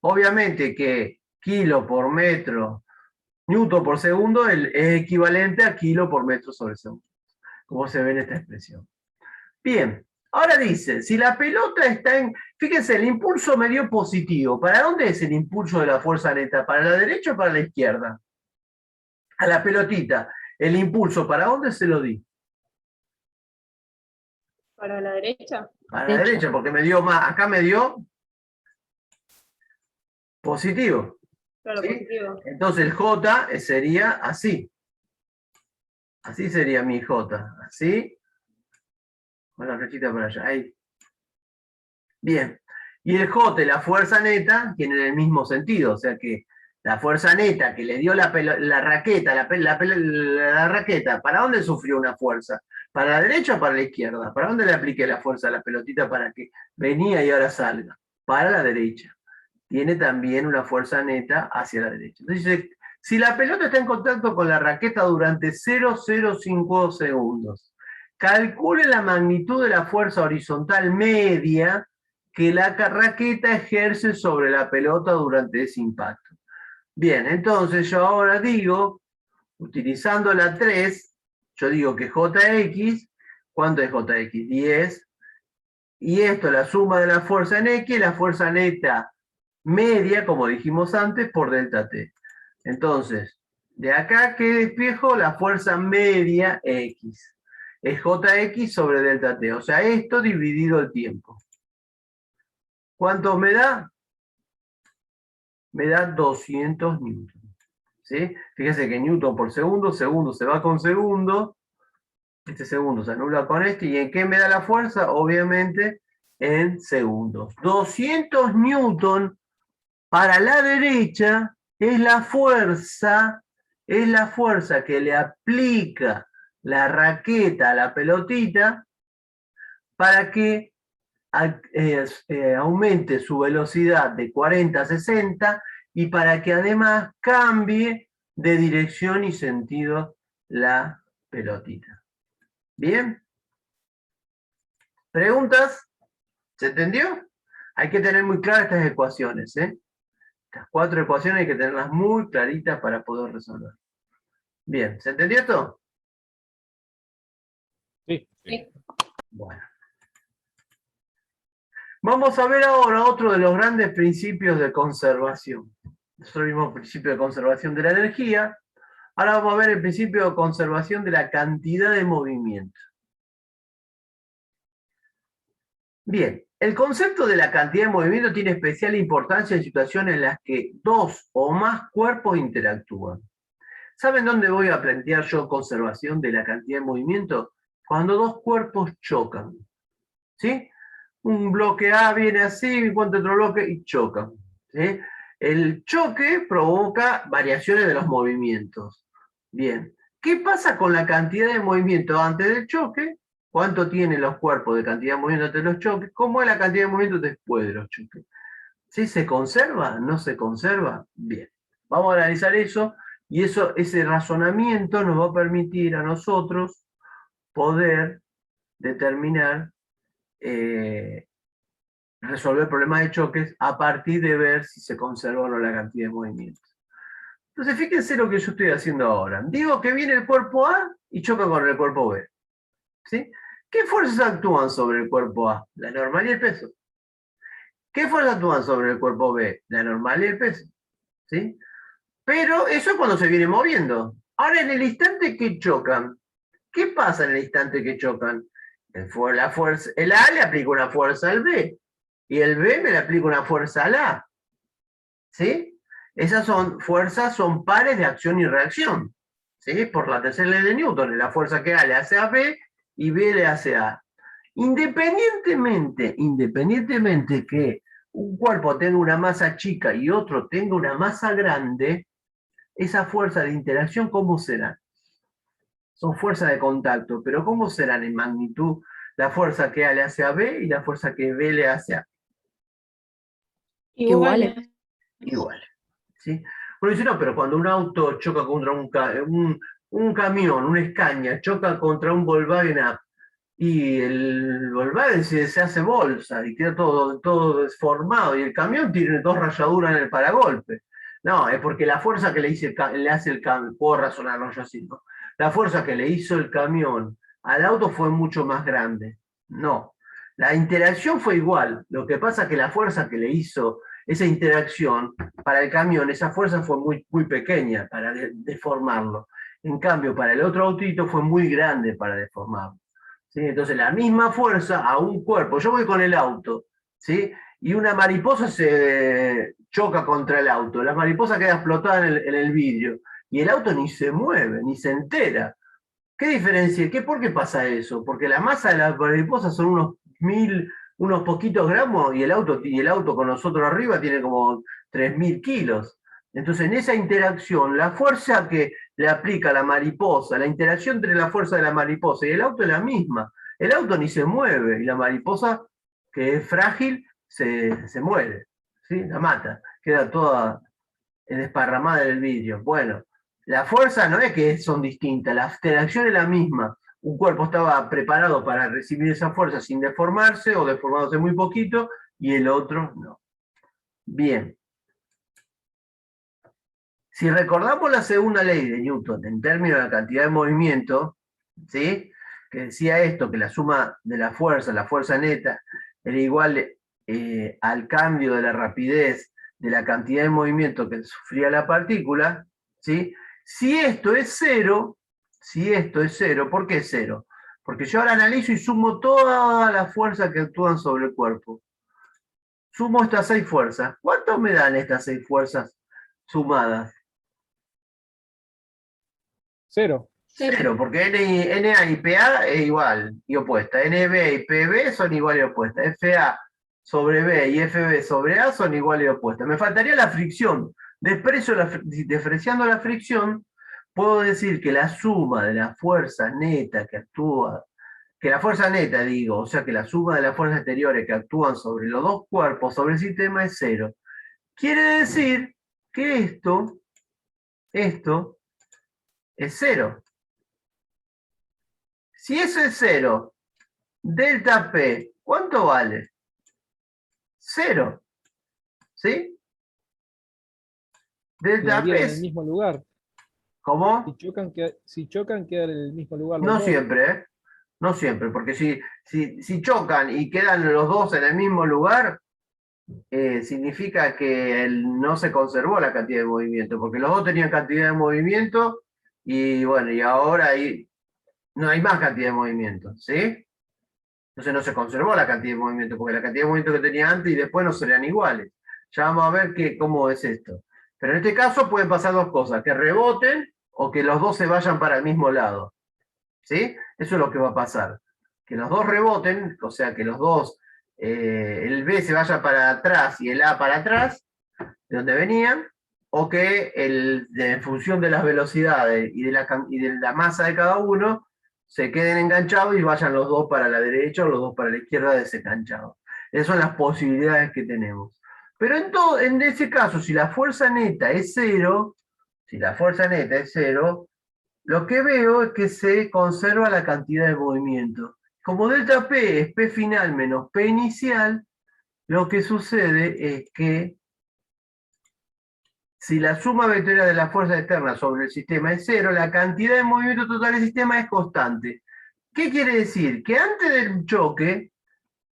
Obviamente que kilo por metro, Newton por segundo es equivalente a kilo por metro sobre segundo, como se ve en esta expresión. Bien, ahora dice, si la pelota está en... Fíjense, el impulso me dio positivo. ¿Para dónde es el impulso de la fuerza neta? ¿Para la derecha o para la izquierda? A la pelotita. ¿El impulso para dónde se lo di? ¿Para la derecha? Para la derecha, porque me dio más. Acá me dio positivo. Claro, ¿sí? positivo. Entonces el J sería así. Así sería mi J. Así. Con la flechita para allá. Ahí. Bien. Y el J y la fuerza neta tienen el mismo sentido. O sea que la fuerza neta que le dio la raqueta, la raqueta, ¿para dónde sufrió una fuerza? ¿Para la derecha o para la izquierda? ¿Para dónde le apliqué la fuerza a la pelotita para que venía y ahora salga? Para la derecha. Tiene también una fuerza neta hacia la derecha. Entonces, si la pelota está en contacto con la raqueta durante 0,05 segundos, calcule la magnitud de la fuerza horizontal media que la raqueta ejerce sobre la pelota durante ese impacto. Bien, entonces yo ahora digo, utilizando la 3, yo digo que Jx, ¿cuánto es Jx? 10. Y esto, la suma de la fuerza en X, la fuerza neta media, como dijimos antes, por delta T. Entonces, de acá que despejo la fuerza media X. Es Jx sobre delta T. O sea, esto dividido el tiempo. ¿Cuánto me da? Me da 200 newton. ¿Sí? Fíjense que newton por segundo, segundo se va con segundo, este segundo se anula con este, ¿y en qué me da la fuerza? Obviamente en segundos. 200 newton para la derecha es la fuerza que le aplica la raqueta a la pelotita para que aumente su velocidad de 40 a 60 y para que además cambie de dirección y sentido la pelotita. ¿Bien? ¿Preguntas? ¿Se entendió? Hay que tener muy claras estas ecuaciones, ¿eh? Estas 4 ecuaciones hay que tenerlas muy claritas para poder resolver. Bien, ¿se entendió esto? Sí. Bueno. Vamos a ver ahora otro de los grandes principios de conservación. Nosotros vimos el principio de conservación de la energía. Ahora vamos a ver el principio de conservación de la cantidad de movimiento. Bien, el concepto de la cantidad de movimiento tiene especial importancia en situaciones en las que 2 o más cuerpos interactúan. ¿Saben dónde voy a plantear yo conservación de la cantidad de movimiento? Cuando 2 cuerpos chocan. ¿Sí? Un bloque A viene así, encuentra otro bloque y chocan. ¿Sí? El choque provoca variaciones de los movimientos. Bien. ¿Qué pasa con la cantidad de movimiento antes del choque? ¿Cuánto tienen los cuerpos de cantidad de movimiento antes de los choques? ¿Cómo es la cantidad de movimiento después de los choques? ¿Sí se conserva? ¿No se conserva? Bien. Vamos a analizar eso y ese razonamiento nos va a permitir a nosotros poder determinar, resolver problemas de choques a partir de ver si se conserva o no la cantidad de movimiento. Entonces, fíjense lo que yo estoy haciendo ahora. Digo que viene el cuerpo A y choca con el cuerpo B. ¿Sí? ¿Qué fuerzas actúan sobre el cuerpo A? La normal y el peso. ¿Qué fuerzas actúan sobre el cuerpo B? La normal y el peso. ¿Sí? Pero eso es cuando se viene moviendo. Ahora, en el instante que chocan, ¿qué pasa en el instante que chocan? El A le aplica una fuerza al B, y el B me le aplica una fuerza al A. ¿Sí? Esas fuerzas son pares de acción y reacción. ¿Sí? Por la tercera ley de Newton, es la fuerza que A le hace a B y B le hace a A. Independientemente que un cuerpo tenga una masa chica y otro tenga una masa grande, esa fuerza de interacción, ¿cómo será? Son fuerzas de contacto, pero ¿cómo serán en magnitud la fuerza que A le hace a B y la fuerza que B le hace a A. Iguales. Igual. ¿Sí? Uno dice, no, pero cuando un auto choca contra un camión, un Scania, choca contra un Volkswagen Up, y el Volkswagen se hace bolsa y queda todo deformado, y el camión tiene 2 rayaduras en el paragolpe. No, es porque la fuerza que le hace el camión, puedo razonarlo yo así, ¿no? La fuerza que le hizo el camión al auto fue mucho más grande. No, la interacción fue igual. Lo que pasa es que la fuerza que le hizo esa interacción para el camión, esa fuerza fue muy pequeña para deformarlo. En cambio, para el otro autito fue muy grande para deformarlo. ¿Sí? Entonces, la misma fuerza a un cuerpo. Yo voy con el auto, ¿sí? Y una mariposa se choca contra el auto. La mariposa queda explotada en el vidrio. Y el auto ni se mueve, ni se entera. ¿Qué diferencia? ¿Por qué pasa eso? Porque la masa de la mariposa son unos poquitos gramos, y el auto con nosotros arriba tiene como 3.000 kilos. Entonces, en esa interacción, la fuerza que le aplica la mariposa, la interacción entre la fuerza de la mariposa y el auto es la misma. El auto ni se mueve, y la mariposa, que es frágil, se muere, ¿sí? La mata, queda toda desparramada en el vidrio. Bueno, la fuerza no es que son distintas, la interacción es la misma. Un cuerpo estaba preparado para recibir esa fuerza sin deformarse o deformándose muy poquito, y el otro no. Bien. Si recordamos la segunda ley de Newton en términos de la cantidad de movimiento, ¿sí? Que decía esto, que la suma de la fuerza neta, era igual al cambio de la rapidez de la cantidad de movimiento que sufría la partícula, ¿sí? Si esto es cero, ¿por qué es cero? Porque yo ahora analizo y sumo todas las fuerzas que actúan sobre el cuerpo. Sumo estas 6 fuerzas. ¿Cuánto me dan estas 6 fuerzas sumadas? 0. Cero, porque NA y PA es igual y opuesta. NB y PB son igual y opuestas. FA sobre B y FB sobre A son igual y opuestas. Me faltaría la fricción. Despreciando la fricción, puedo decir que la suma de la fuerza neta que actúa, que la fuerza neta, digo, o sea que la suma de las fuerzas exteriores que actúan sobre los dos cuerpos, sobre el sistema, es cero. Quiere decir que esto es cero. Si eso es cero, delta P, ¿cuánto vale? Cero. ¿Sí? Delta P Quedarían en el es... mismo lugar. ¿Cómo? Si chocan, quedan en el mismo lugar. los No dos. siempre, ¿eh? No siempre, porque si chocan y quedan los dos en el mismo lugar, significa que no se conservó la cantidad de movimiento, porque los dos tenían cantidad de movimiento, y bueno, y ahora no hay más cantidad de movimiento, ¿sí? Entonces no se conservó la cantidad de movimiento, porque la cantidad de movimiento que tenía antes y después no serían iguales. Ya vamos a ver cómo es esto. Pero en este caso pueden pasar 2 cosas, que reboten o que los dos se vayan para el mismo lado. ¿Sí? Eso es lo que va a pasar. Que los dos reboten, o sea, que los dos, el B se vaya para atrás y el A para atrás, de donde venían, o que en función de las velocidades y de la masa de cada uno, se queden enganchados y vayan los dos para la derecha o los dos para la izquierda desenganchados. Esas son las posibilidades que tenemos. Pero en ese caso, si la fuerza neta es cero, lo que veo es que se conserva la cantidad de movimiento. Como delta P es P final menos P inicial, lo que sucede es que si la suma vectorial de la fuerza externa sobre el sistema es cero, la cantidad de movimiento total del sistema es constante. ¿Qué quiere decir? Que antes del choque,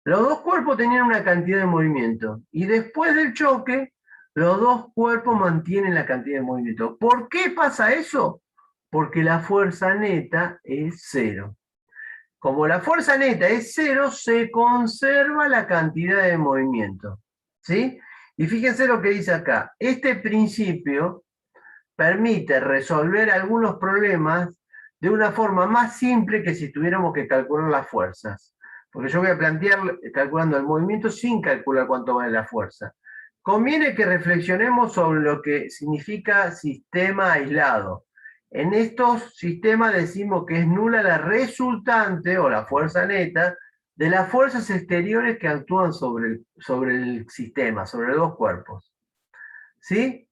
los dos cuerpos tenían una cantidad de movimiento, y después del choque, los dos cuerpos mantienen la cantidad de movimiento. ¿Por qué pasa eso? Porque la fuerza neta es cero. Como la fuerza neta es cero, se conserva la cantidad de movimiento. ¿Sí? Y fíjense lo que dice acá. Este principio permite resolver algunos problemas de una forma más simple que si tuviéramos que calcular las fuerzas. Porque yo voy a plantear calculando el movimiento sin calcular cuánto vale la fuerza. Conviene que reflexionemos sobre lo que significa sistema aislado. En estos sistemas decimos que es nula la resultante o la fuerza neta de las fuerzas exteriores que actúan sobre el sistema, sobre los dos cuerpos. ¿Sí?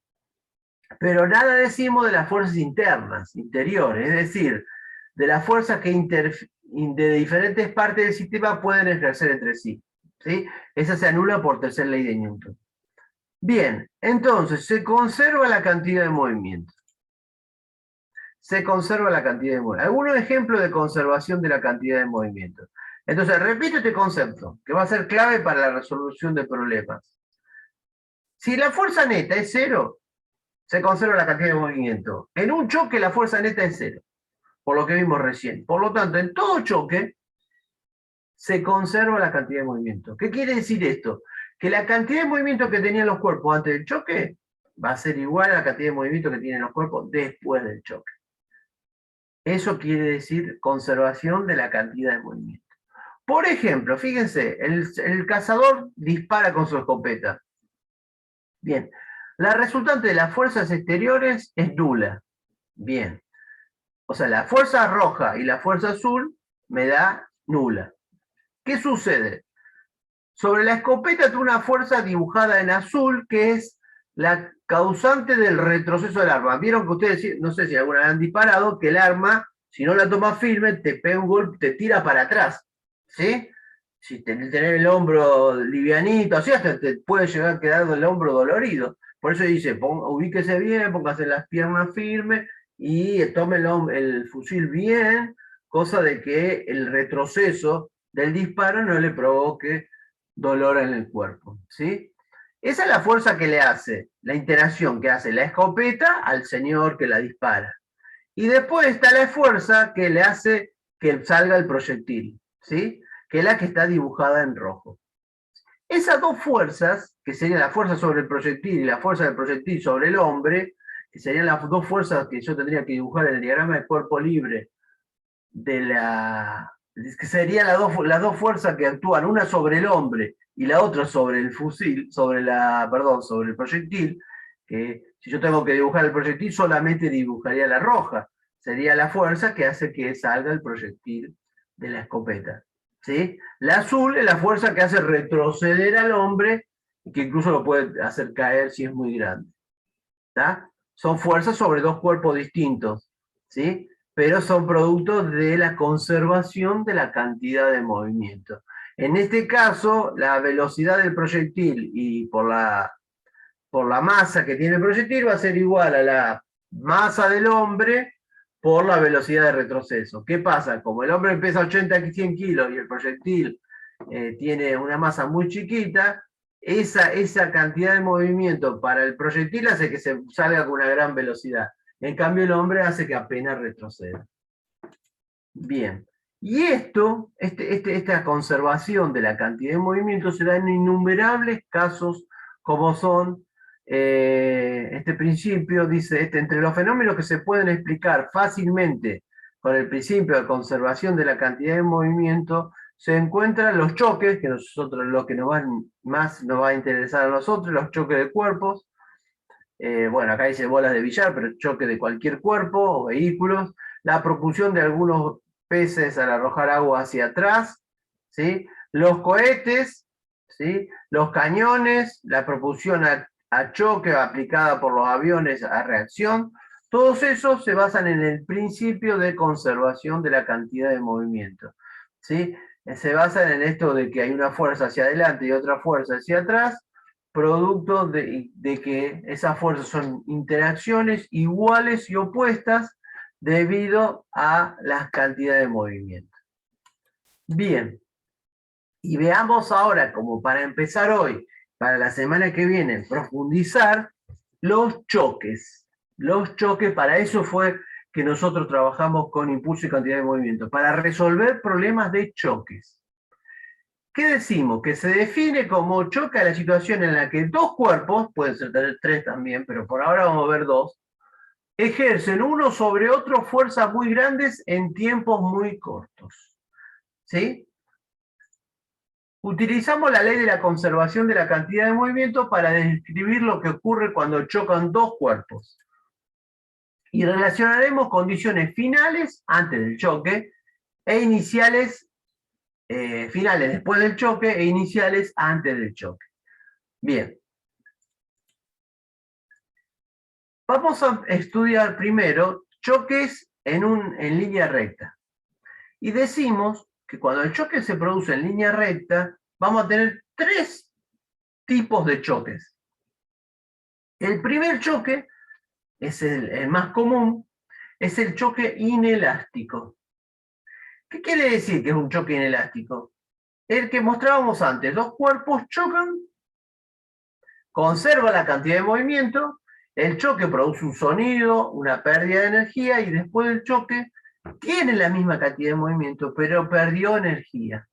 Pero nada decimos de las fuerzas internas, interiores, es decir, de las fuerzas que de diferentes partes del sistema pueden ejercer entre sí. ¿Sí? Esa se anula por tercera ley de Newton. Bien, entonces se conserva la cantidad de movimiento. Se conserva la cantidad de movimiento. Algunos ejemplos de conservación de la cantidad de movimiento. Entonces, repito este concepto, que va a ser clave para la resolución de problemas. Si la fuerza neta es cero, se conserva la cantidad de movimiento. En un choque la fuerza neta es cero, por lo que vimos recién. Por lo tanto, en todo choque se conserva la cantidad de movimiento. ¿Qué quiere decir esto? Que la cantidad de movimiento que tenían los cuerpos antes del choque va a ser igual a la cantidad de movimiento que tienen los cuerpos después del choque. Eso quiere decir conservación de la cantidad de movimiento. Por ejemplo, fíjense, el cazador dispara con su escopeta. Bien, la resultante de las fuerzas exteriores es nula. Bien. O sea, la fuerza roja y la fuerza azul me da nula. ¿Qué sucede? Sobre la escopeta tengo una fuerza dibujada en azul que es la causante del retroceso del arma. Vieron que ustedes, no sé si alguna vez han disparado, que el arma, si no la tomas firme, te pega un golpe, te tira para atrás. ¿Sí? Si tenés el hombro livianito, así hasta te puede llegar a quedar el hombro dolorido. Por eso dice, ubíquese bien, póngase las piernas firmes y tome el fusil bien, cosa de que el retroceso del disparo no le provoque dolor en el cuerpo. ¿Sí? Esa es la fuerza que le hace, la interacción que hace la escopeta al señor que la dispara. Y después está la fuerza que le hace que salga el proyectil, ¿sí? Que es la que está dibujada en rojo. Esas dos fuerzas, que serían la fuerza sobre el proyectil y la fuerza del proyectil sobre el hombre, que serían las dos fuerzas que yo tendría que dibujar en el diagrama de cuerpo libre, que serían las dos fuerzas que actúan, una sobre el hombre y la otra sobre el fusil, sobre el proyectil, que si yo tengo que dibujar el proyectil solamente dibujaría la roja, sería la fuerza que hace que salga el proyectil de la escopeta. ¿Sí? La azul es la fuerza que hace retroceder al hombre y que incluso lo puede hacer caer si es muy grande. ¿Tá? Son fuerzas sobre dos cuerpos distintos, ¿sí? Pero son productos de la conservación de la cantidad de movimiento. En este caso, la velocidad del proyectil y por la masa que tiene el proyectil va a ser igual a la masa del hombre por la velocidad de retroceso. ¿Qué pasa? Como el hombre pesa 80 a 100 kilos y el proyectil tiene una masa muy chiquita, esa cantidad de movimiento para el proyectil hace que se salga con una gran velocidad. En cambio, el hombre hace que apenas retroceda. Bien. Y esta conservación de la cantidad de movimiento se da en innumerables casos, como son este principio, dice, entre los fenómenos que se pueden explicar fácilmente con el principio de conservación de la cantidad de movimiento, se encuentran los choques, que lo que más nos va a interesar a nosotros, los choques de cuerpos. Bueno, acá dice bolas de billar, pero choque de cualquier cuerpo o vehículos. La propulsión de algunos peces al arrojar agua hacia atrás, ¿sí? Los cohetes, ¿sí? Los cañones, la propulsión a choque aplicada por los aviones a reacción, todos esos se basan en el principio de conservación de la cantidad de movimiento, ¿sí? Se basan en esto de que hay una fuerza hacia adelante y otra fuerza hacia atrás, producto de que esas fuerzas son interacciones iguales y opuestas debido a las cantidades de movimiento. Bien, y veamos ahora, como para empezar hoy, para la semana que viene, profundizar los choques. Los choques, para eso fue que nosotros trabajamos con impulso y cantidad de movimiento, para resolver problemas de choques. ¿Qué decimos? Que se define como choque a la situación en la que dos cuerpos, pueden ser tres también, pero por ahora vamos a ver dos, ejercen uno sobre otro fuerzas muy grandes en tiempos muy cortos. ¿Sí? Utilizamos la ley de la conservación de la cantidad de movimiento para describir lo que ocurre cuando chocan dos cuerpos. Y relacionaremos condiciones finales, antes del choque, e iniciales finales después del choque e iniciales antes del choque. Bien. Vamos a estudiar primero choques en línea recta. Y decimos que cuando el choque se produce en línea recta, vamos a tener tres tipos de choques. El primer choque, es el más común, es el choque inelástico. ¿Qué quiere decir que es un choque inelástico? El que mostrábamos antes, dos cuerpos chocan, conserva la cantidad de movimiento, el choque produce un sonido, una pérdida de energía, y después del choque tiene la misma cantidad de movimiento, pero perdió energía.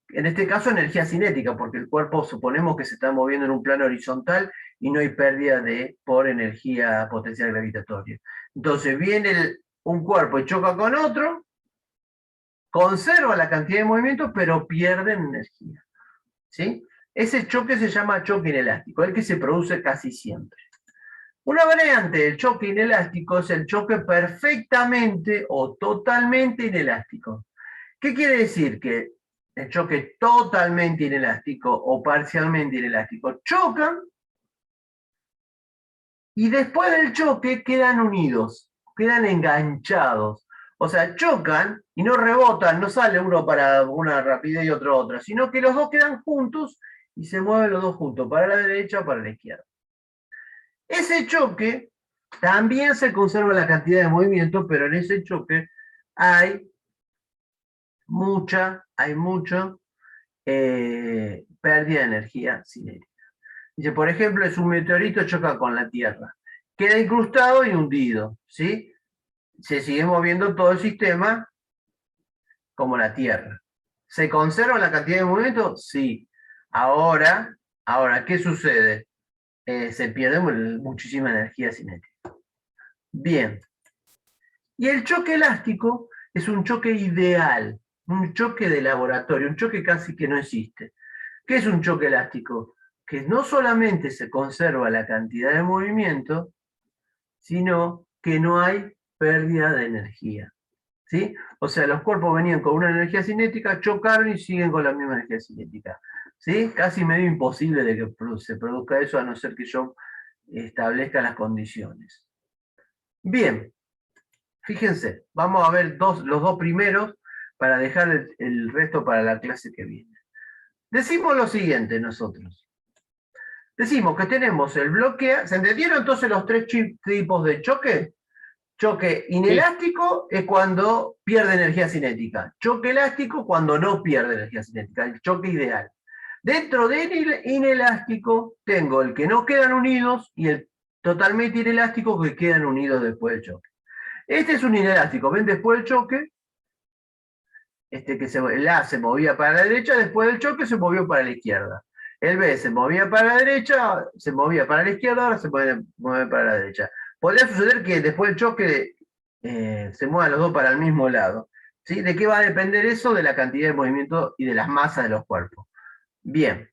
En este caso, energía cinética, porque el cuerpo suponemos que se está moviendo en un plano horizontal y no hay pérdida por energía potencial gravitatoria. Entonces viene un cuerpo y choca con otro, conserva la cantidad de movimiento, pero pierde energía. ¿Sí? Ese choque se llama choque inelástico, el que se produce casi siempre. Una variante del choque inelástico es el choque perfectamente o totalmente inelástico. ¿Qué quiere decir? Que el choque totalmente inelástico o parcialmente inelástico chocan y después del choque quedan unidos, quedan enganchados. O sea, chocan y no rebotan, no sale uno para una rapidez y otro otra, sino que los dos quedan juntos y se mueven los dos juntos, para la derecha o para la izquierda. Ese choque también se conserva la cantidad de movimiento, pero en ese choque hay mucha pérdida de energía cinética. Dice, por ejemplo, es un meteorito, choca con la Tierra, queda incrustado y hundido, ¿sí? Se sigue moviendo todo el sistema como la Tierra. ¿Se conserva la cantidad de movimiento? Sí. Ahora, ¿qué sucede? Se pierde muchísima energía cinética. Bien. Y el choque elástico es un choque ideal, un choque de laboratorio, un choque casi que no existe. ¿Qué es un choque elástico? Que no solamente se conserva la cantidad de movimiento, sino que no hay pérdida de energía. ¿Sí? O sea, los cuerpos venían con una energía cinética, chocaron y siguen con la misma energía cinética. ¿Sí? Casi medio imposible de que se produzca eso, a no ser que yo establezca las condiciones. Bien, fíjense, vamos a ver los dos primeros para dejar el resto para la clase que viene. Decimos lo siguiente nosotros. Decimos que tenemos el bloque. ¿Se entendieron entonces los tres tipos de choque? Choque inelástico es cuando pierde energía cinética. Choque elástico cuando no pierde energía cinética. El choque ideal. Dentro del inelástico tengo el que no quedan unidos y el totalmente inelástico que quedan unidos después del choque. Este es un inelástico. ¿Ven? Después del choque, el A se movía para la derecha, después del choque se movió para la izquierda. El B se movía para la derecha, se movía para la izquierda, ahora se mueve para la derecha. Podría suceder que después del choque se muevan los dos para el mismo lado. ¿Sí? ¿De qué va a depender eso? De la cantidad de movimiento y de las masas de los cuerpos. Bien.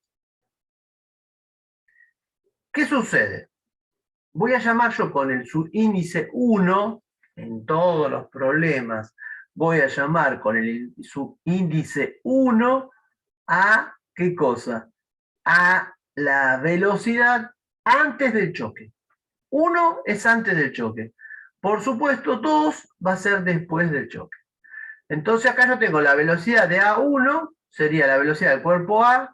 ¿Qué sucede? Voy a llamar yo con el subíndice 1, en todos los problemas, voy a llamar con el subíndice 1 a, ¿qué cosa? A la velocidad antes del choque. 1 es antes del choque. Por supuesto, 2 va a ser después del choque. Entonces acá yo tengo la velocidad de A1, sería la velocidad del cuerpo A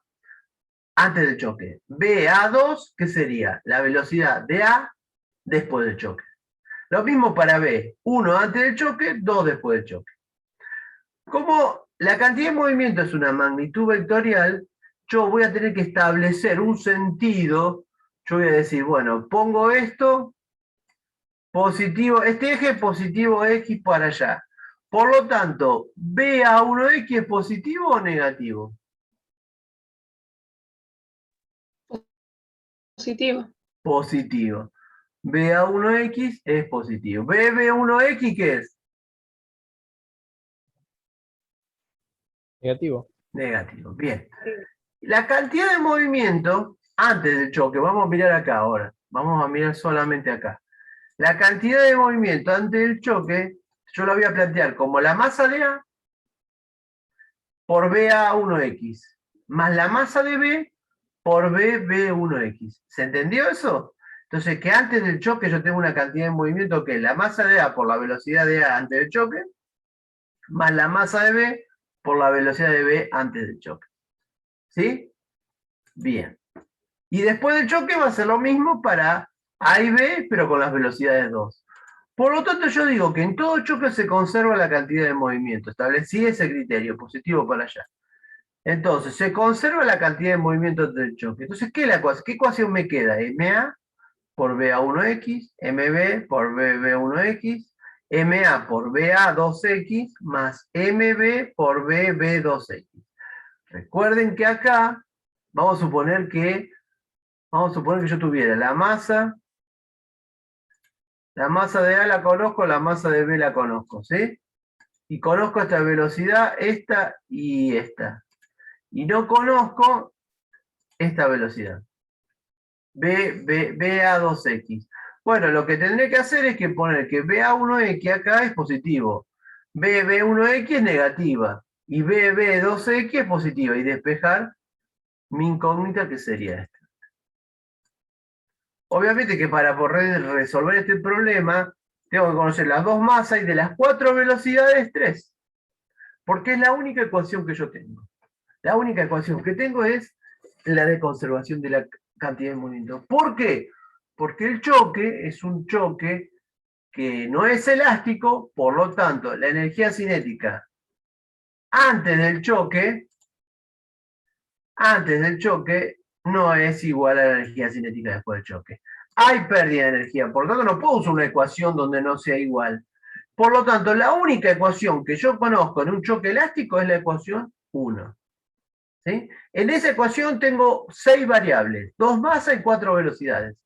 antes del choque. BA2, que sería la velocidad de A después del choque. Lo mismo para B, 1 antes del choque, 2 después del choque. Como la cantidad de movimiento es una magnitud vectorial, yo voy a tener que establecer un sentido. Yo voy a decir, bueno, pongo esto positivo, este eje positivo X para allá. Por lo tanto, BA1X es positivo o negativo. Positivo. Positivo. BA1X es positivo. BB1X, ¿qué es? Negativo. Negativo. Bien. La cantidad de movimiento antes del choque, vamos a mirar acá ahora. Vamos a mirar solamente acá. La cantidad de movimiento antes del choque, yo la voy a plantear como la masa de A por BA1X, más la masa de B por BB1X. ¿Se entendió eso? Entonces, que antes del choque yo tengo una cantidad de movimiento que es la masa de A por la velocidad de A antes del choque, más la masa de B por la velocidad de B antes del choque. ¿Sí? Bien. Y después del choque va a ser lo mismo para A y B, pero con las velocidades 2. Por lo tanto, yo digo que en todo choque se conserva la cantidad de movimiento. Establecí ese criterio, positivo para allá. Entonces, se conserva la cantidad de movimiento del choque. Entonces, ¿qué ecuación me queda? MA por BA1X, MB por BB1X, MA por BA2X, más MB por BB2X. Recuerden que acá, vamos a suponer que yo tuviera la masa de A la conozco, la masa de B la conozco, ¿sí? Y conozco esta velocidad, esta y esta. Y no conozco esta velocidad. BA2X. Bueno, lo que tendré que hacer es que poner que BA1X acá es positivo, BB1X es negativa, y BB2X es positiva, y despejar mi incógnita que sería esta. Obviamente que para poder resolver este problema, tengo que conocer las dos masas y de las 4 velocidades, 3. Porque es la única ecuación que yo tengo. La única ecuación que tengo es la de conservación de la cantidad de movimiento. ¿Por qué? Porque el choque es un choque que no es elástico, por lo tanto, la energía cinética antes del choque no es igual a la energía cinética después del choque. Hay pérdida de energía, por lo tanto no puedo usar una ecuación donde no sea igual. Por lo tanto, la única ecuación que yo conozco en un choque elástico es la ecuación 1. ¿Sí? En esa ecuación tengo 6 variables, 2 masas y 4 velocidades.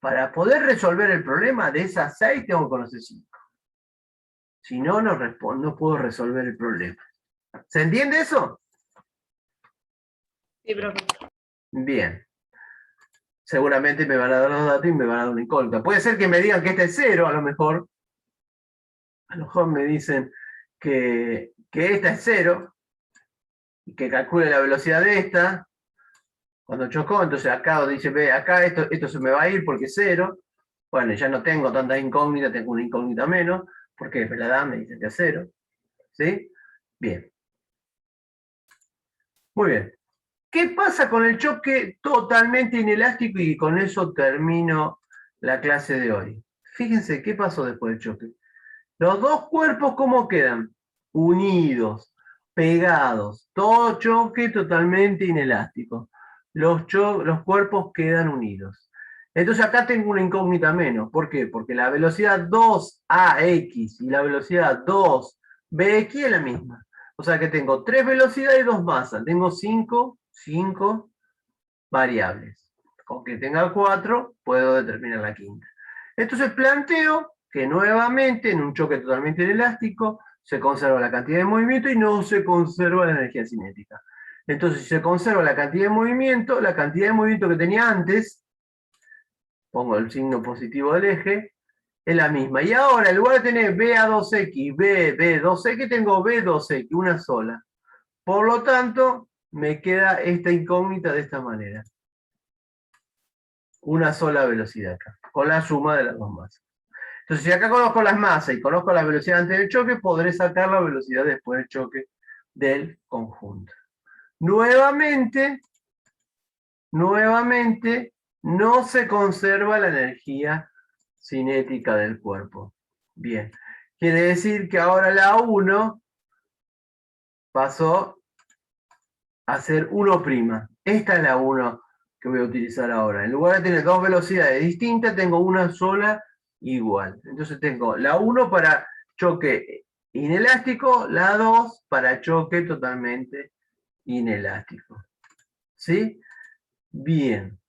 Para poder resolver el problema de esas 6 tengo que conocer 5. Si no, no puedo resolver el problema. ¿Se entiende eso? Sí, profe. Bien. Seguramente me van a dar los datos y me van a dar una incógnita. Puede ser que me digan que este es 0, a lo mejor. A lo mejor me dicen que esta es 0, y que calcule la velocidad de esta, cuando chocó, entonces acá dice, ve, acá esto se me va a ir porque es 0. Bueno, ya no tengo tantas incógnitas, tengo una incógnita menos, porque me la dan, me dicen que es 0. ¿Sí? Bien. Muy bien. ¿Qué pasa con el choque totalmente inelástico? Y con eso termino la clase de hoy. Fíjense, ¿qué pasó después del choque? Los dos cuerpos, ¿cómo quedan? Unidos, pegados. Todo choque totalmente inelástico. Los cuerpos quedan unidos. Entonces acá tengo una incógnita menos. ¿Por qué? Porque la velocidad 2AX y la velocidad 2BX es la misma. O sea que tengo 3 velocidades y 2 masas. Tengo 5 variables. Con que tenga 4, puedo determinar la quinta. Entonces planteo que nuevamente en un choque totalmente inelástico se conserva la cantidad de movimiento y no se conserva la energía cinética. Entonces, si se conserva la cantidad de movimiento que tenía antes, pongo el signo positivo del eje, es la misma. Y ahora, en lugar de tener BA2X, BB2X, tengo B2X, una sola. Por lo tanto, me queda esta incógnita de esta manera. Una sola velocidad acá, con la suma de las dos masas. Entonces, si acá conozco las masas y conozco la velocidad antes del choque, podré sacar la velocidad después del choque del conjunto. Nuevamente, no se conserva la energía cinética del cuerpo. Bien, quiere decir que ahora la 1 pasó a ser 1'. Esta es la 1 que voy a utilizar ahora. En lugar de tener dos velocidades distintas, tengo una sola igual. Entonces tengo la 1 para choque inelástico, la 2 para choque totalmente inelástico. ¿Sí? Bien.